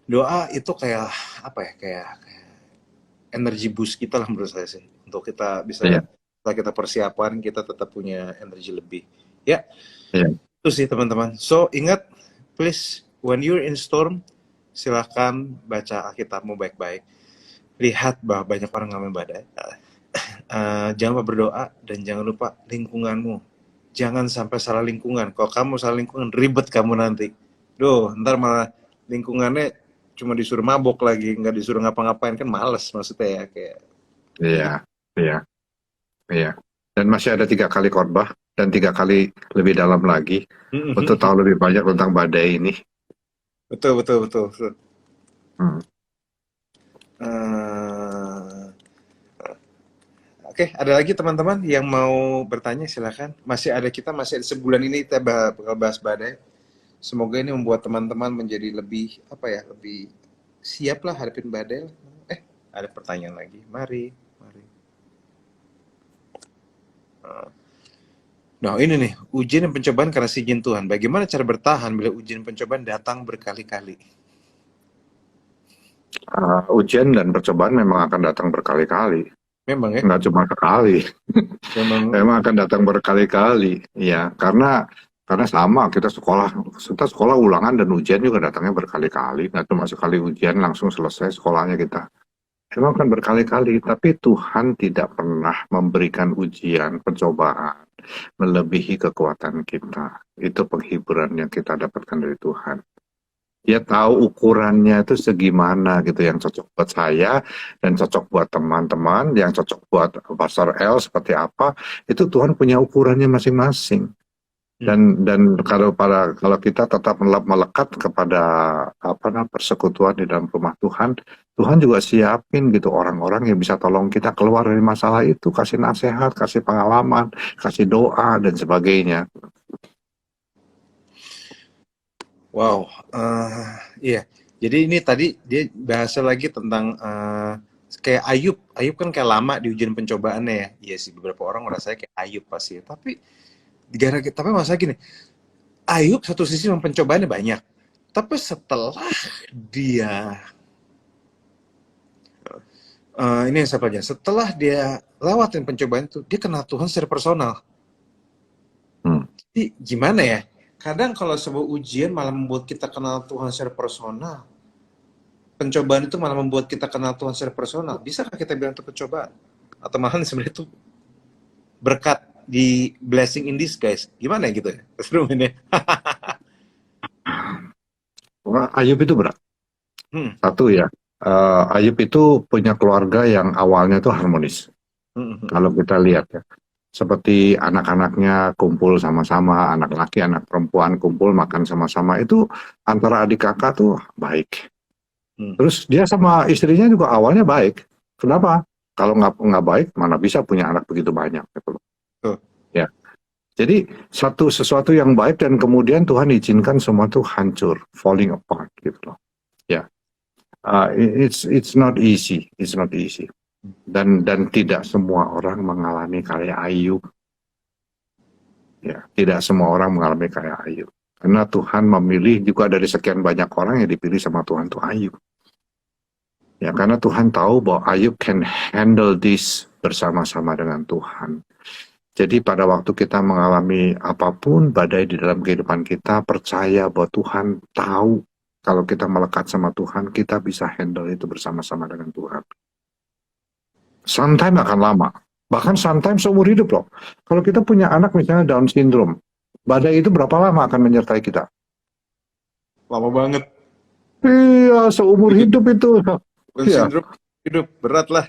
Doa itu kayak apa ya, kayak energi boost kita lah menurut saya sih, untuk kita bisa, Iya, setelah kita persiapan kita tetap punya energi lebih ya. iya. Itu sih teman-teman. So ingat, please, when you're in storm, silahkan baca Alkitabmu baik-baik. Lihat bahwa banyak orang ngalamin badai. Jangan lupa berdoa, dan jangan lupa lingkunganmu. Jangan sampai salah lingkungan. Kalau kamu salah lingkungan, ribet kamu nanti. Duh, ntar malah lingkungannya cuma disuruh mabok lagi, nggak disuruh ngapa-ngapain, kan males maksudnya ya. Kayak Iya, iya, iya. Dan masih ada 3 kali khotbah dan 3 kali lebih dalam lagi untuk tahu lebih banyak tentang badai ini. betul, betul, betul, betul. Hmm. Eh, Oke, ada lagi teman-teman yang mau bertanya, silakan. Masih ada sebulan ini kita bakal bahas badai. Semoga ini membuat teman-teman menjadi lebih apa ya, lebih siap lah hadapin badai. Ada pertanyaan lagi. Mari, mari. Nah, ini nih, ujian dan pencobaan karena si izin Tuhan. Bagaimana cara bertahan bila ujian dan pencobaan datang berkali-kali? Ujian dan percobaan memang akan datang berkali-kali, Memang ya, nggak cuma sekali. memang. Memang akan datang berkali-kali, ya, karena sama kita sekolah ulangan dan ujian juga datangnya berkali-kali, nggak cuma sekali ujian langsung selesai sekolahnya kita. Memang akan berkali-kali, tapi Tuhan tidak pernah memberikan ujian, pencobaan melebihi kekuatan kita. Itu penghiburan yang kita dapatkan dari Tuhan. Dia tahu ukurannya itu segimana gitu, yang cocok buat saya dan cocok buat teman-teman, yang cocok buat Pastor L seperti apa, itu Tuhan punya ukurannya masing-masing. Dan kalau kita tetap melekat kepada persekutuan di dalam rumah Tuhan, Tuhan juga siapin gitu orang-orang yang bisa tolong kita keluar dari masalah itu, kasih nasihat, kasih pengalaman, kasih doa dan sebagainya. Wow, iya. Jadi ini tadi dia bahasa lagi tentang kayak Ayub kan kayak lama di ujian pencobaannya ya. Iya sih, beberapa orang merasa kayak Ayub pasti. Tapi masa gini, Ayub satu sisi memang pencobaannya banyak. Tapi setelah dia ini yang saya pelajari, setelah dia lewatin pencobaan itu, dia kenal Tuhan secara personal. Jadi gimana ya? Kadang kalau sebuah ujian malah membuat kita kenal Tuhan secara personal. Pencobaan itu malah membuat kita kenal Tuhan secara personal. Bisakah kita bilang itu pencobaan? Atau malah sebenarnya itu berkat, di blessing in disguise? Gimana ya gitu ya? Seru ini. Ayub itu berat. Satu ya, Ayub itu punya keluarga yang awalnya itu harmonis. Kalau kita lihat ya, seperti anak-anaknya kumpul sama-sama, anak laki, anak perempuan kumpul makan sama-sama, itu antara adik kakak tuh baik. Terus dia sama istrinya juga awalnya baik. Kenapa? Kalau nggak baik, mana bisa punya anak begitu banyak gitu loh. Ya. Jadi sesuatu yang baik dan kemudian Tuhan izinkan semua tuh hancur, falling apart gitu loh. Ya. It's not easy. Dan tidak semua orang mengalami kayak Ayub. Ya, tidak semua orang mengalami kayak Ayub. Karena Tuhan memilih juga dari sekian banyak orang yang dipilih sama Tuhan tuh Ayub. Ya, karena Tuhan tahu bahwa Ayub can handle this bersama-sama dengan Tuhan. Jadi pada waktu kita mengalami apapun badai di dalam kehidupan kita, percaya bahwa Tuhan tahu kalau kita melekat sama Tuhan, kita bisa handle itu bersama-sama dengan Tuhan. Sometimes akan lama, bahkan sometimes seumur hidup loh. Kalau kita punya anak misalnya Down syndrome, badai itu berapa lama akan menyertai kita? Lama banget. Iya, seumur hidup itu. Down syndrome hidup berat lah.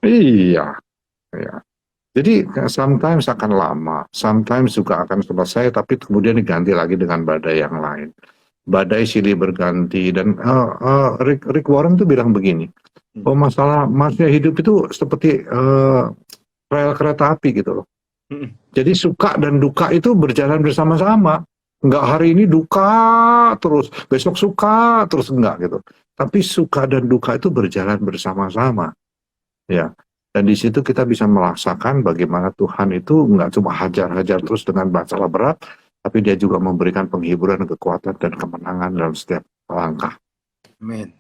Iya. Jadi sometimes akan lama, sometimes juga akan selesai, tapi kemudian diganti lagi dengan badai yang lain. Badai silih berganti, dan Rick Warren tuh bilang begini, bahwa masalah hidup itu seperti rel kereta api gitu loh. Jadi suka dan duka itu berjalan bersama-sama. Enggak hari ini duka terus, besok suka terus, enggak gitu. Tapi suka dan duka itu berjalan bersama-sama. Ya. Dan di situ kita bisa merasakan bagaimana Tuhan itu nggak cuma hajar-hajar terus dengan masalah berat, tapi dia juga memberikan penghiburan, kekuatan, dan kemenangan dalam setiap langkah. Amin.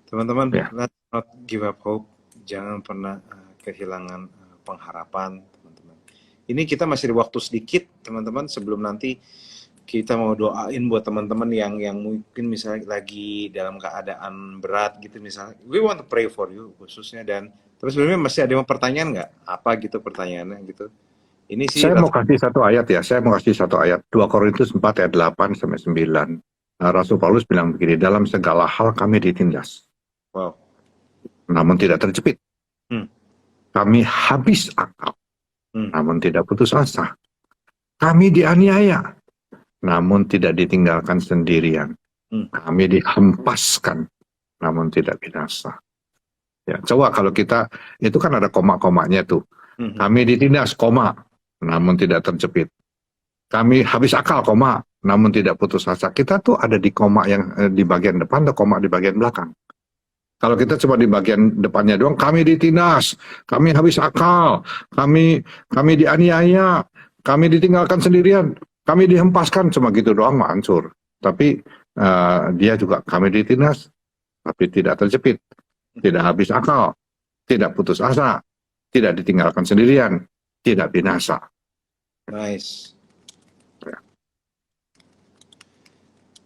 Teman-teman, Ya. let's not give up hope. Jangan pernah kehilangan pengharapan, teman-teman. Ini kita masih ada waktu sedikit, teman-teman, sebelum nanti kita mau doain buat teman-teman yang mungkin misalnya lagi dalam keadaan berat gitu misalnya. We want to pray for you khususnya. Dan terus sebelumnya masih ada yang mau pertanyaan nggak? Apa gitu pertanyaannya gitu? Ini sih Saya mau kasih satu ayat ya, saya mau kasih satu ayat. 2 Korintus 4 ayat 8 sampai 9. Rasul Paulus bilang begini, dalam segala hal kami ditindas, wow. namun tidak terjepit. Kami habis akal, namun tidak putus asa. Kami dianiaya, namun tidak ditinggalkan sendirian. Kami dihempaskan, namun tidak binasa. Ya, coba kalau kita, itu kan ada koma-komanya tuh. Kami ditindas, koma, namun tidak terjepit. Kami habis akal, koma, namun tidak putus asa. Kita tuh ada di koma yang di bagian depan atau koma di bagian belakang. Kalau kita cuma di bagian depannya doang, kami ditindas, kami habis akal, kami dianiaya, kami ditinggalkan sendirian, kami dihempaskan, cuma gitu doang mah hancur. Tapi dia juga kami ditindas, tapi tidak terjepit, tidak habis akal, tidak putus asa, tidak ditinggalkan sendirian, tidak binasa. Nice.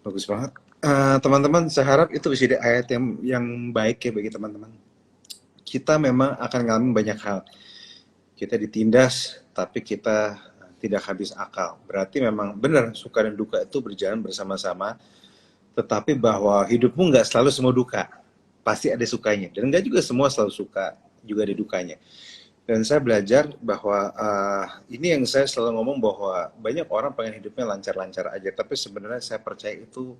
Bagus banget. Teman-teman, saya harap itu bisa jadi ayat yang baik ya bagi teman-teman. Kita memang akan ngalamin banyak hal. Kita ditindas, tapi kita tidak habis akal. Berarti memang benar suka dan duka itu berjalan bersama-sama. Tetapi bahwa hidupmu nggak selalu semua duka. Pasti ada sukanya. Dan nggak juga semua selalu suka, juga ada dukanya. Dan saya belajar bahwa ini yang saya selalu ngomong bahwa banyak orang pengen hidupnya lancar-lancar aja. Tapi sebenarnya saya percaya itu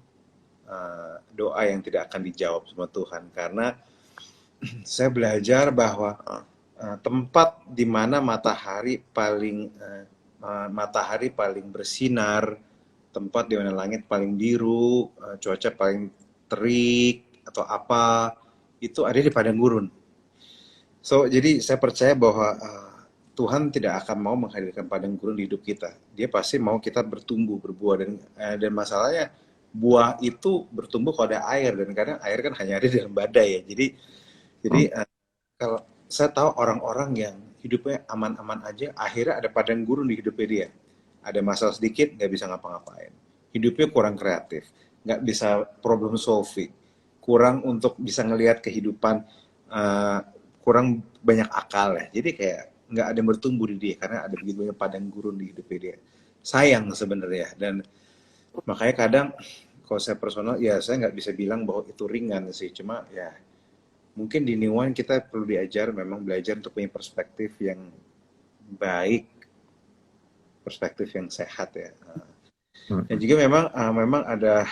doa yang tidak akan dijawab sama Tuhan. Karena saya belajar bahwa tempat di mana matahari paling bersinar, tempat di mana langit paling biru, cuaca paling terik atau apa, itu ada di padang gurun. So, jadi saya percaya bahwa Tuhan tidak akan mau menghadirkan padang gurun di hidup kita. Dia pasti mau kita bertumbuh, berbuah, dan masalahnya buah itu bertumbuh kalau ada air, dan kadang air kan hanya ada dalam badai ya. Jadi kalau saya tahu orang-orang yang hidupnya aman-aman aja, akhirnya ada padang gurun di hidupnya dia. Ada masalah sedikit, nggak bisa ngapa-ngapain. Hidupnya kurang kreatif, nggak bisa problem solving, kurang untuk bisa ngelihat kehidupan, kurang banyak akal ya. Jadi kayak nggak ada yang bertumbuh di dia karena ada begitu banyak padang gurun di hidupnya dia. Sayang sebenarnya. Dan makanya kadang kalau saya personal ya saya nggak bisa bilang bahwa itu ringan sih. Cuma ya mungkin di New One kita perlu diajar, memang belajar untuk punya perspektif yang baik, perspektif yang sehat ya. Dan juga memang ada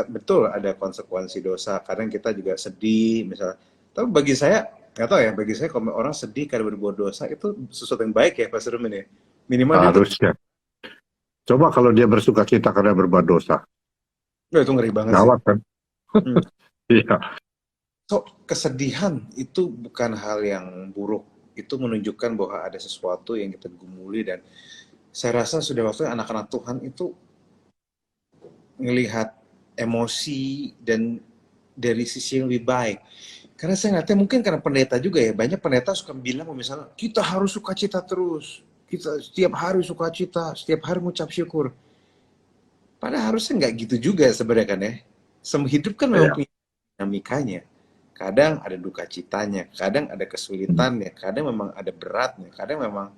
betul ada konsekuensi dosa. Kadang kita juga sedih misalnya. Tapi bagi saya nggak tahu ya, bagi saya kalau orang sedih karena berbuat dosa itu sesuatu yang baik ya Pak Rumin ya. Minimal harusnya. Coba kalau dia bersuka cita karena berbuat dosa. Itu ngeri banget Gawat sih. Kan? Iya. So, kesedihan itu bukan hal yang buruk. Itu menunjukkan bahwa ada sesuatu yang kita gumuli, dan saya rasa sudah waktunya anak-anak Tuhan itu ngelihat emosi dan dari sisi yang lebih baik. Karena saya ngeliatnya mungkin karena pendeta juga ya, banyak pendeta suka bilang misalnya, kita harus sukacita terus, kita setiap hari sukacita, setiap hari mengucap syukur. Padahal harusnya nggak gitu juga sebenarnya kan ya. Hidup kan memang punya dinamikanya. Kadang ada duka citanya, kadang ada kesulitannya, kadang memang ada beratnya, kadang memang,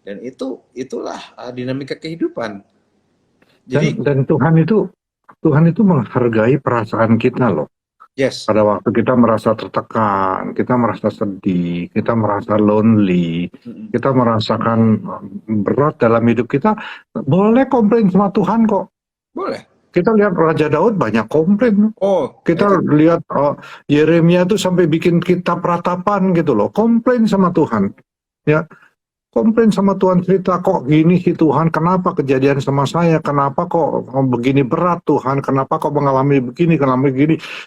dan itulah dinamika kehidupan. Jadi dan Tuhan itu menghargai perasaan kita loh. Yes. Pada waktu kita merasa tertekan, kita merasa sedih, kita merasa lonely, kita merasakan berat dalam hidup kita, boleh komplain sama Tuhan kok. Boleh. Kita lihat Raja Daud banyak komplain. Kita lihat Yeremia itu sampai bikin kitab ratapan gitu loh, komplain sama Tuhan. Ya, komplain sama Tuhan, cerita kok gini sih Tuhan, kenapa kejadian sama saya, kenapa kok begini berat Tuhan, kenapa kok mengalami begini.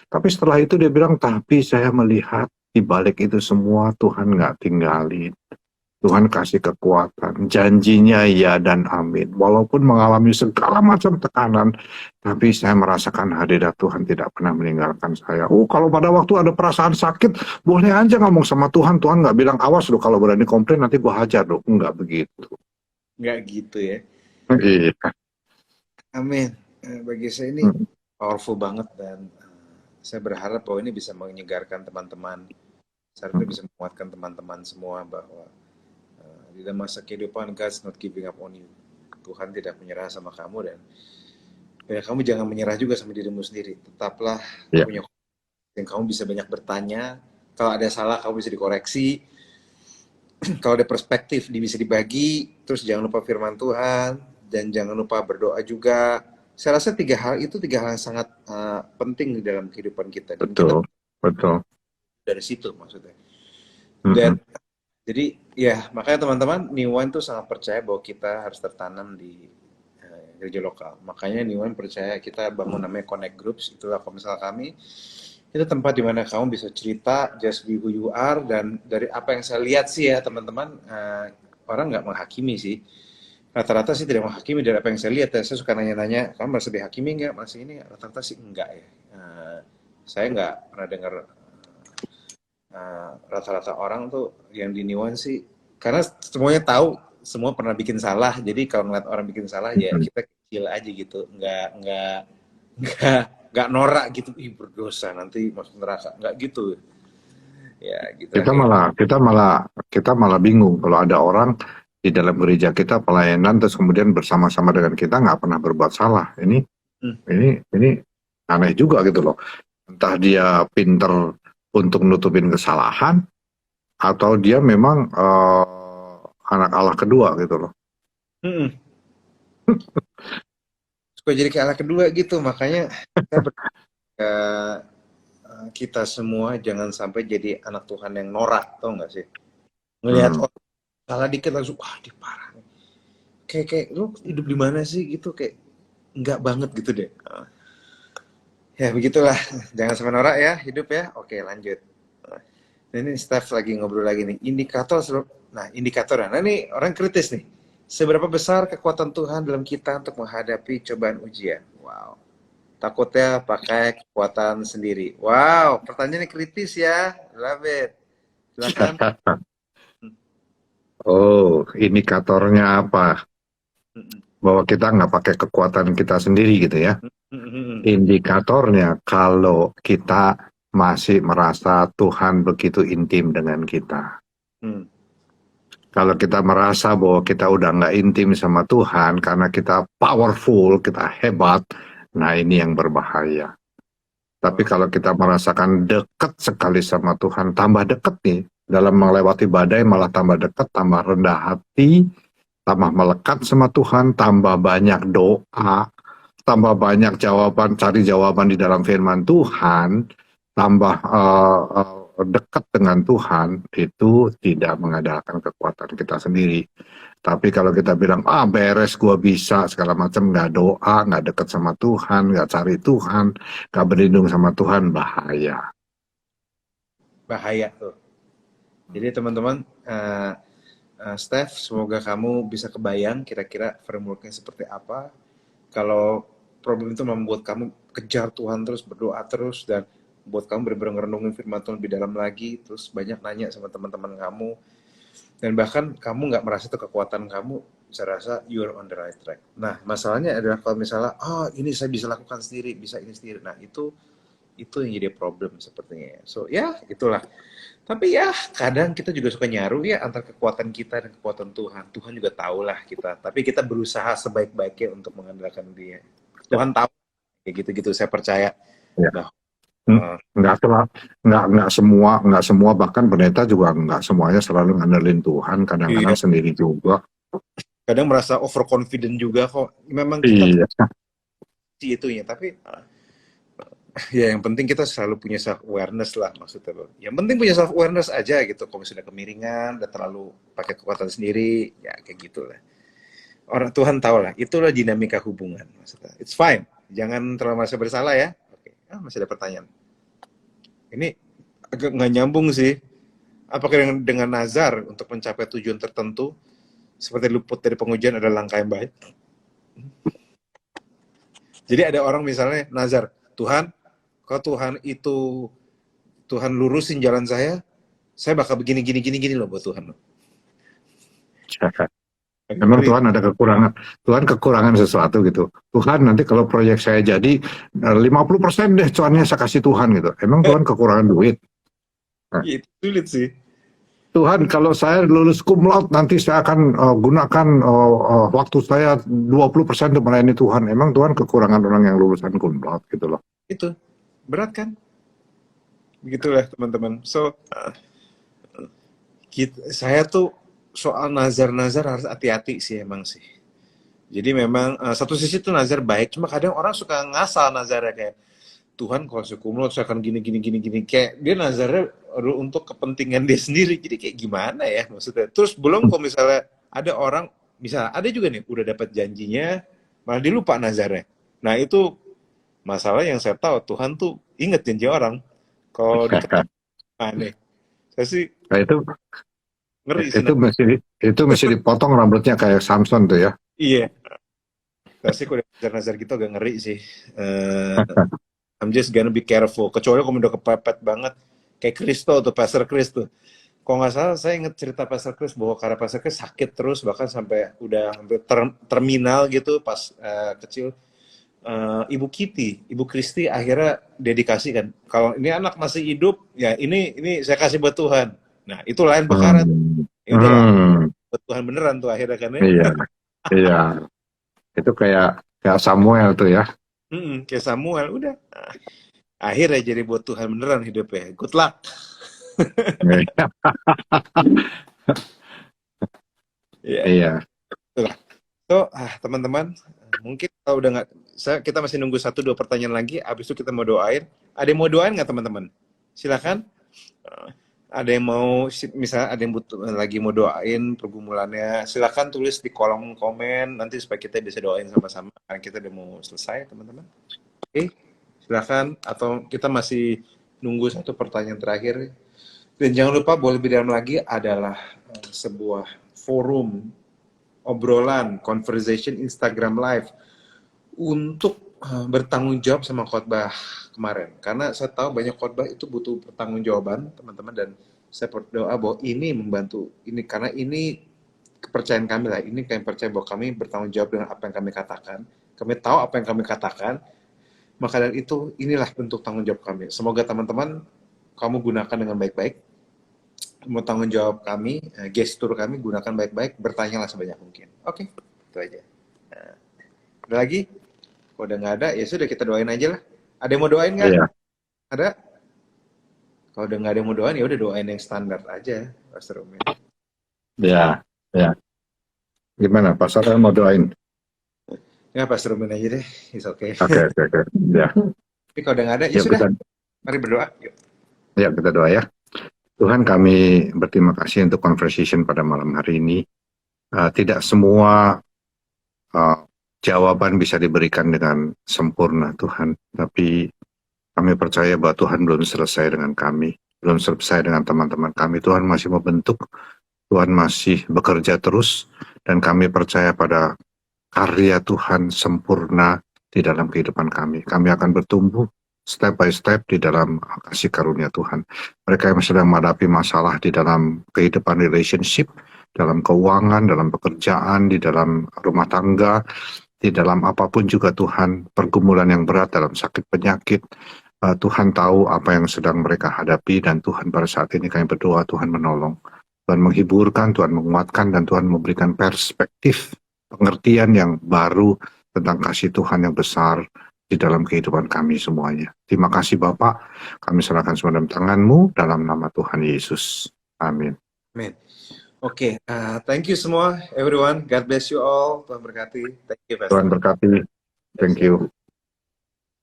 Tapi setelah itu dia bilang, tapi saya melihat di balik itu semua Tuhan nggak tinggalin. Tuhan kasih kekuatan, janjinya ya dan amin. Walaupun mengalami segala macam tekanan, tapi saya merasakan hadirat Tuhan tidak pernah meninggalkan saya. Oh, kalau pada waktu ada perasaan sakit, boleh aja ngomong sama Tuhan. Tuhan nggak bilang, awas loh kalau berani komplain nanti gua hajar loh. Nggak begitu. Nggak gitu ya. Iya. Amin. Bagi saya ini Hmm. powerful banget dan saya berharap bahwa ini bisa menyegarkan teman-teman. Saya harap ini bisa menguatkan teman-teman semua bahwa di dalam masa kehidupan God's not giving up on you. Tuhan tidak menyerah sama kamu dan ya, kamu jangan menyerah juga sama dirimu sendiri. Tetaplah Ya, punya yang kamu bisa banyak bertanya. Kalau ada salah kamu bisa dikoreksi. Kalau ada perspektif bisa dibagi. Terus jangan lupa firman Tuhan dan jangan lupa berdoa juga. Saya rasa tiga hal yang sangat penting di dalam kehidupan kita dan kita betul. Betul. dari situ maksudnya. Dan Mm-mm. jadi ya makanya teman-teman New One tuh sangat percaya bahwa kita harus tertanam di gereja lokal. Makanya New One percaya kita bangun namanya Connect Groups. Itulah komisal kami. Itu tempat di mana kamu bisa cerita just be who you are dan dari apa yang saya lihat sih ya teman-teman orang nggak menghakimi sih. Rata-rata sih tidak menghakimi dari apa yang saya lihat ya. Saya suka nanya-nanya, kamu merasa dihakimi nggak? Merasa ini rata-rata sih enggak ya. Saya nggak pernah dengar rata-rata orang tuh yang di Niwan sih karena semuanya tahu semua pernah bikin salah jadi kalau ngeliat orang bikin salah ya Mm-mm. kita kecil aja gitu nggak nggak norak gitu ih berdosa nanti masuk neraka nggak gitu ya gitu lah kayak Kita malah bingung kalau ada orang di dalam gereja kita pelayanan terus kemudian bersama-sama dengan kita nggak pernah berbuat salah. hmm, Ini aneh juga gitu loh. Entah dia pinter untuk nutupin kesalahan atau dia memang anak Allah kedua gitu loh. hmm, supaya jadi kayak anak kedua gitu makanya saya kita semua jangan sampai jadi anak Tuhan yang norak tau nggak sih ngelihat Hmm. orang salah dikit langsung wah dia parah nih kayak lu hidup di mana sih gitu kayak nggak banget gitu deh. Ya begitulah, jangan sampai norak ya hidup ya. Oke lanjut. Nah, ini staff lagi ngobrol lagi nih. Indikator. Nah ini orang kritis nih. Seberapa besar kekuatan Tuhan dalam kita untuk menghadapi cobaan ujian? Wow. Takutnya pakai kekuatan sendiri. Wow, pertanyaannya kritis ya. Love it. Silakan. Oh, indikatornya apa? Bahwa kita nggak pakai kekuatan kita sendiri gitu ya. Indikatornya kalau kita masih merasa Tuhan begitu intim dengan kita. Hmm. Kalau kita merasa bahwa kita udah nggak intim sama Tuhan karena kita powerful, kita hebat, nah ini yang berbahaya. Tapi Wow. kalau kita merasakan dekat sekali sama Tuhan, tambah dekat nih. Dalam melewati badai malah tambah dekat, tambah rendah hati, tambah melekat sama Tuhan, tambah banyak doa, tambah banyak jawaban, cari jawaban di dalam firman Tuhan, tambah dekat dengan Tuhan, itu tidak mengandalkan kekuatan kita sendiri. Tapi kalau kita bilang, beres gue bisa, segala macam, nggak doa, nggak dekat sama Tuhan, nggak cari Tuhan, nggak berlindung sama Tuhan, bahaya. Bahaya tuh. Jadi teman-teman, Steph, semoga kamu bisa kebayang kira-kira frameworknya seperti apa. Kalau problem itu membuat kamu kejar Tuhan terus, berdoa terus, dan buat kamu benar-benar ngerenungin firman Tuhan lebih dalam lagi, terus banyak nanya sama teman-teman kamu, dan bahkan kamu nggak merasa itu kekuatan kamu, saya rasa you're on the right track. Nah, masalahnya adalah kalau misalnya, ini saya bisa lakukan sendiri, bisa ini sendiri. Nah, itu yang jadi problem sepertinya. So, ya, itulah. Tapi ya, kadang kita juga suka nyaru ya antara kekuatan kita dan kekuatan Tuhan. Tuhan juga tahulah kita. Tapi kita berusaha sebaik-baiknya untuk mengandalkan Dia. Ya, Tuhan tahu kayak gitu-gitu. Saya percaya ya. bahwa Nggak, nggak semua, bahkan pendeta juga nggak semuanya selalu ngandelin Tuhan, kadang-kadang iya, sendiri juga. kadang merasa overconfident juga kok. Memang kita Iya. sih itunya, tapi ya yang penting kita selalu punya self awareness lah maksudnya bro. Yang penting punya self awareness aja gitu. Kalau misalnya kemiringan, udah terlalu pakai kekuatan sendiri, ya kayak gitulah. Orang Tuhan tahu lah. Itulah dinamika hubungan maksudnya. It's fine. Jangan terlalu merasa bersalah ya. Oke. Masih ada pertanyaan. Ini agak nggak nyambung sih. Apakah dengan nazar untuk mencapai tujuan tertentu, seperti luput dari pengujian adalah langkah yang baik? Jadi ada orang misalnya nazar, Tuhan, kalau Tuhan lurusin jalan saya bakal begini gini gini gini loh buat Tuhan. Memang Tuhan ada kekurangan, Tuhan kekurangan sesuatu gitu. Tuhan nanti kalau proyek saya jadi 50% deh cuannya saya kasih Tuhan gitu. Emang Tuhan kekurangan duit? Itu sulit sih. Tuhan kalau saya lulus cum laude nanti saya akan gunakan waktu saya 20% untuk melayani Tuhan. Emang Tuhan kekurangan orang yang lulusan cum laude gitu loh. Itu berat kan? Begitulah teman-teman. So saya tuh soal nazar-nazar harus hati-hati sih emang sih. Jadi memang satu sisi tuh nazar baik, cuma kadang orang suka ngasal nazarnya kayak Tuhan kalau saya cum laude saya akan gini gini gini gini, kayak dia nazarnya untuk kepentingan dia sendiri. Jadi kayak gimana ya maksudnya. Terus belum kalau misalnya ada orang, misalnya ada juga nih udah dapat janjinya malah dia lupa nazarnya. Nah itu masalah yang saya tahu, Tuhan tuh inget janji orang. Kalau dikatakan aneh, saya sih Nah, ngeri sih. itu mesti dipotong rambutnya kayak Samson tuh ya. Iya, saya sih kalau nazar-nazar gitu agak ngeri sih. I'm just gonna be careful. Kecuali kalau udah kepepet banget, kayak Kristo tuh, Pastor Chris tuh. Kalau nggak salah, saya inget cerita Pastor Chris bahwa karena Pastor Chris sakit terus, bahkan sampai udah hampir terminal gitu pas kecil. Ibu Kitty, Ibu Kristi akhirnya dedikasi kan. Kalau ini anak masih hidup, ya ini saya kasih buat Tuhan. Nah itu lain perkara. Ya udahlah, buat Tuhan beneran tuh akhirnya kan ya. Iya, iya. Itu kayak Samuel tuh ya. Kayak Samuel, udah. Akhirnya jadi buat Tuhan beneran hidupnya. Good luck. Iya. Itulah. So, teman-teman, mungkin kalau udah nggak, kita masih nunggu 1-2 pertanyaan lagi. Abis itu kita mau doain. Ada yang mau doain nggak teman-teman? Silakan. Ada yang mau, misalnya ada yang lagi mau doain pergumulannya, silakan tulis di kolom komen nanti supaya kita bisa doain sama-sama. Karena kita udah mau selesai, teman-teman. Oke, silakan. Atau kita masih nunggu 1 pertanyaan terakhir. Dan jangan lupa boleh lebih dalam lagi adalah sebuah forum obrolan, conversation Instagram Live untuk bertanggung jawab sama khotbah kemarin. Karena saya tahu banyak khotbah itu butuh pertanggungjawaban, teman-teman, dan saya berdoa bahwa ini membantu ini, karena ini kepercayaan kami lah. Ini kami percaya bahwa kami bertanggung jawab dengan apa yang kami katakan. Kami tahu apa yang kami katakan. Maka dari itu inilah bentuk tanggung jawab kami. Semoga teman-teman kamu gunakan dengan baik-baik. Mau tanggung jawab kami, gestur kami gunakan baik-baik, bertanyalah sebanyak mungkin. Oke, itu aja. Nah, ada lagi? Kalau udah nggak ada, ya sudah kita doain aja lah. Ada yang mau doain nggak? Iya. Ada? Kalau udah nggak ada yang mau doain, ya udah doain yang standar aja, Pastor Umi. Ya, ya. Gimana, Pastor mau doain? Ya, Pastor Umi aja deh, it's okay. Oke. Ya. Tapi kalau udah nggak ada, ya sudah. Mari berdoa. Yuk. Ya, kita doa ya. Tuhan, kami berterima kasih untuk conversation pada malam hari ini. Tidak semua jawaban bisa diberikan dengan sempurna, Tuhan. Tapi kami percaya bahwa Tuhan belum selesai dengan kami, belum selesai dengan teman-teman kami. Tuhan masih membentuk, Tuhan masih bekerja terus, dan kami percaya pada karya Tuhan sempurna di dalam kehidupan kami. Kami akan bertumbuh step by step di dalam kasih karunia Tuhan. Mereka yang sedang menghadapi masalah di dalam kehidupan relationship, dalam keuangan, dalam pekerjaan, di dalam rumah tangga, di dalam apapun juga Tuhan, pergumulan yang berat dalam sakit penyakit, Tuhan tahu apa yang sedang mereka hadapi, dan Tuhan pada saat ini kami berdoa Tuhan menolong, Tuhan menghiburkan, Tuhan menguatkan, dan Tuhan memberikan perspektif, pengertian yang baru tentang kasih Tuhan yang besar di dalam kehidupan kami semuanya. Terima kasih Bapak, kami serahkan semua dalam tangan-Mu dalam nama Tuhan Yesus. Amin. Amin. Oke, thank you semua, everyone. God bless you all. Tuhan berkati. Thank you, Pastor. Tuhan berkati. Thank you.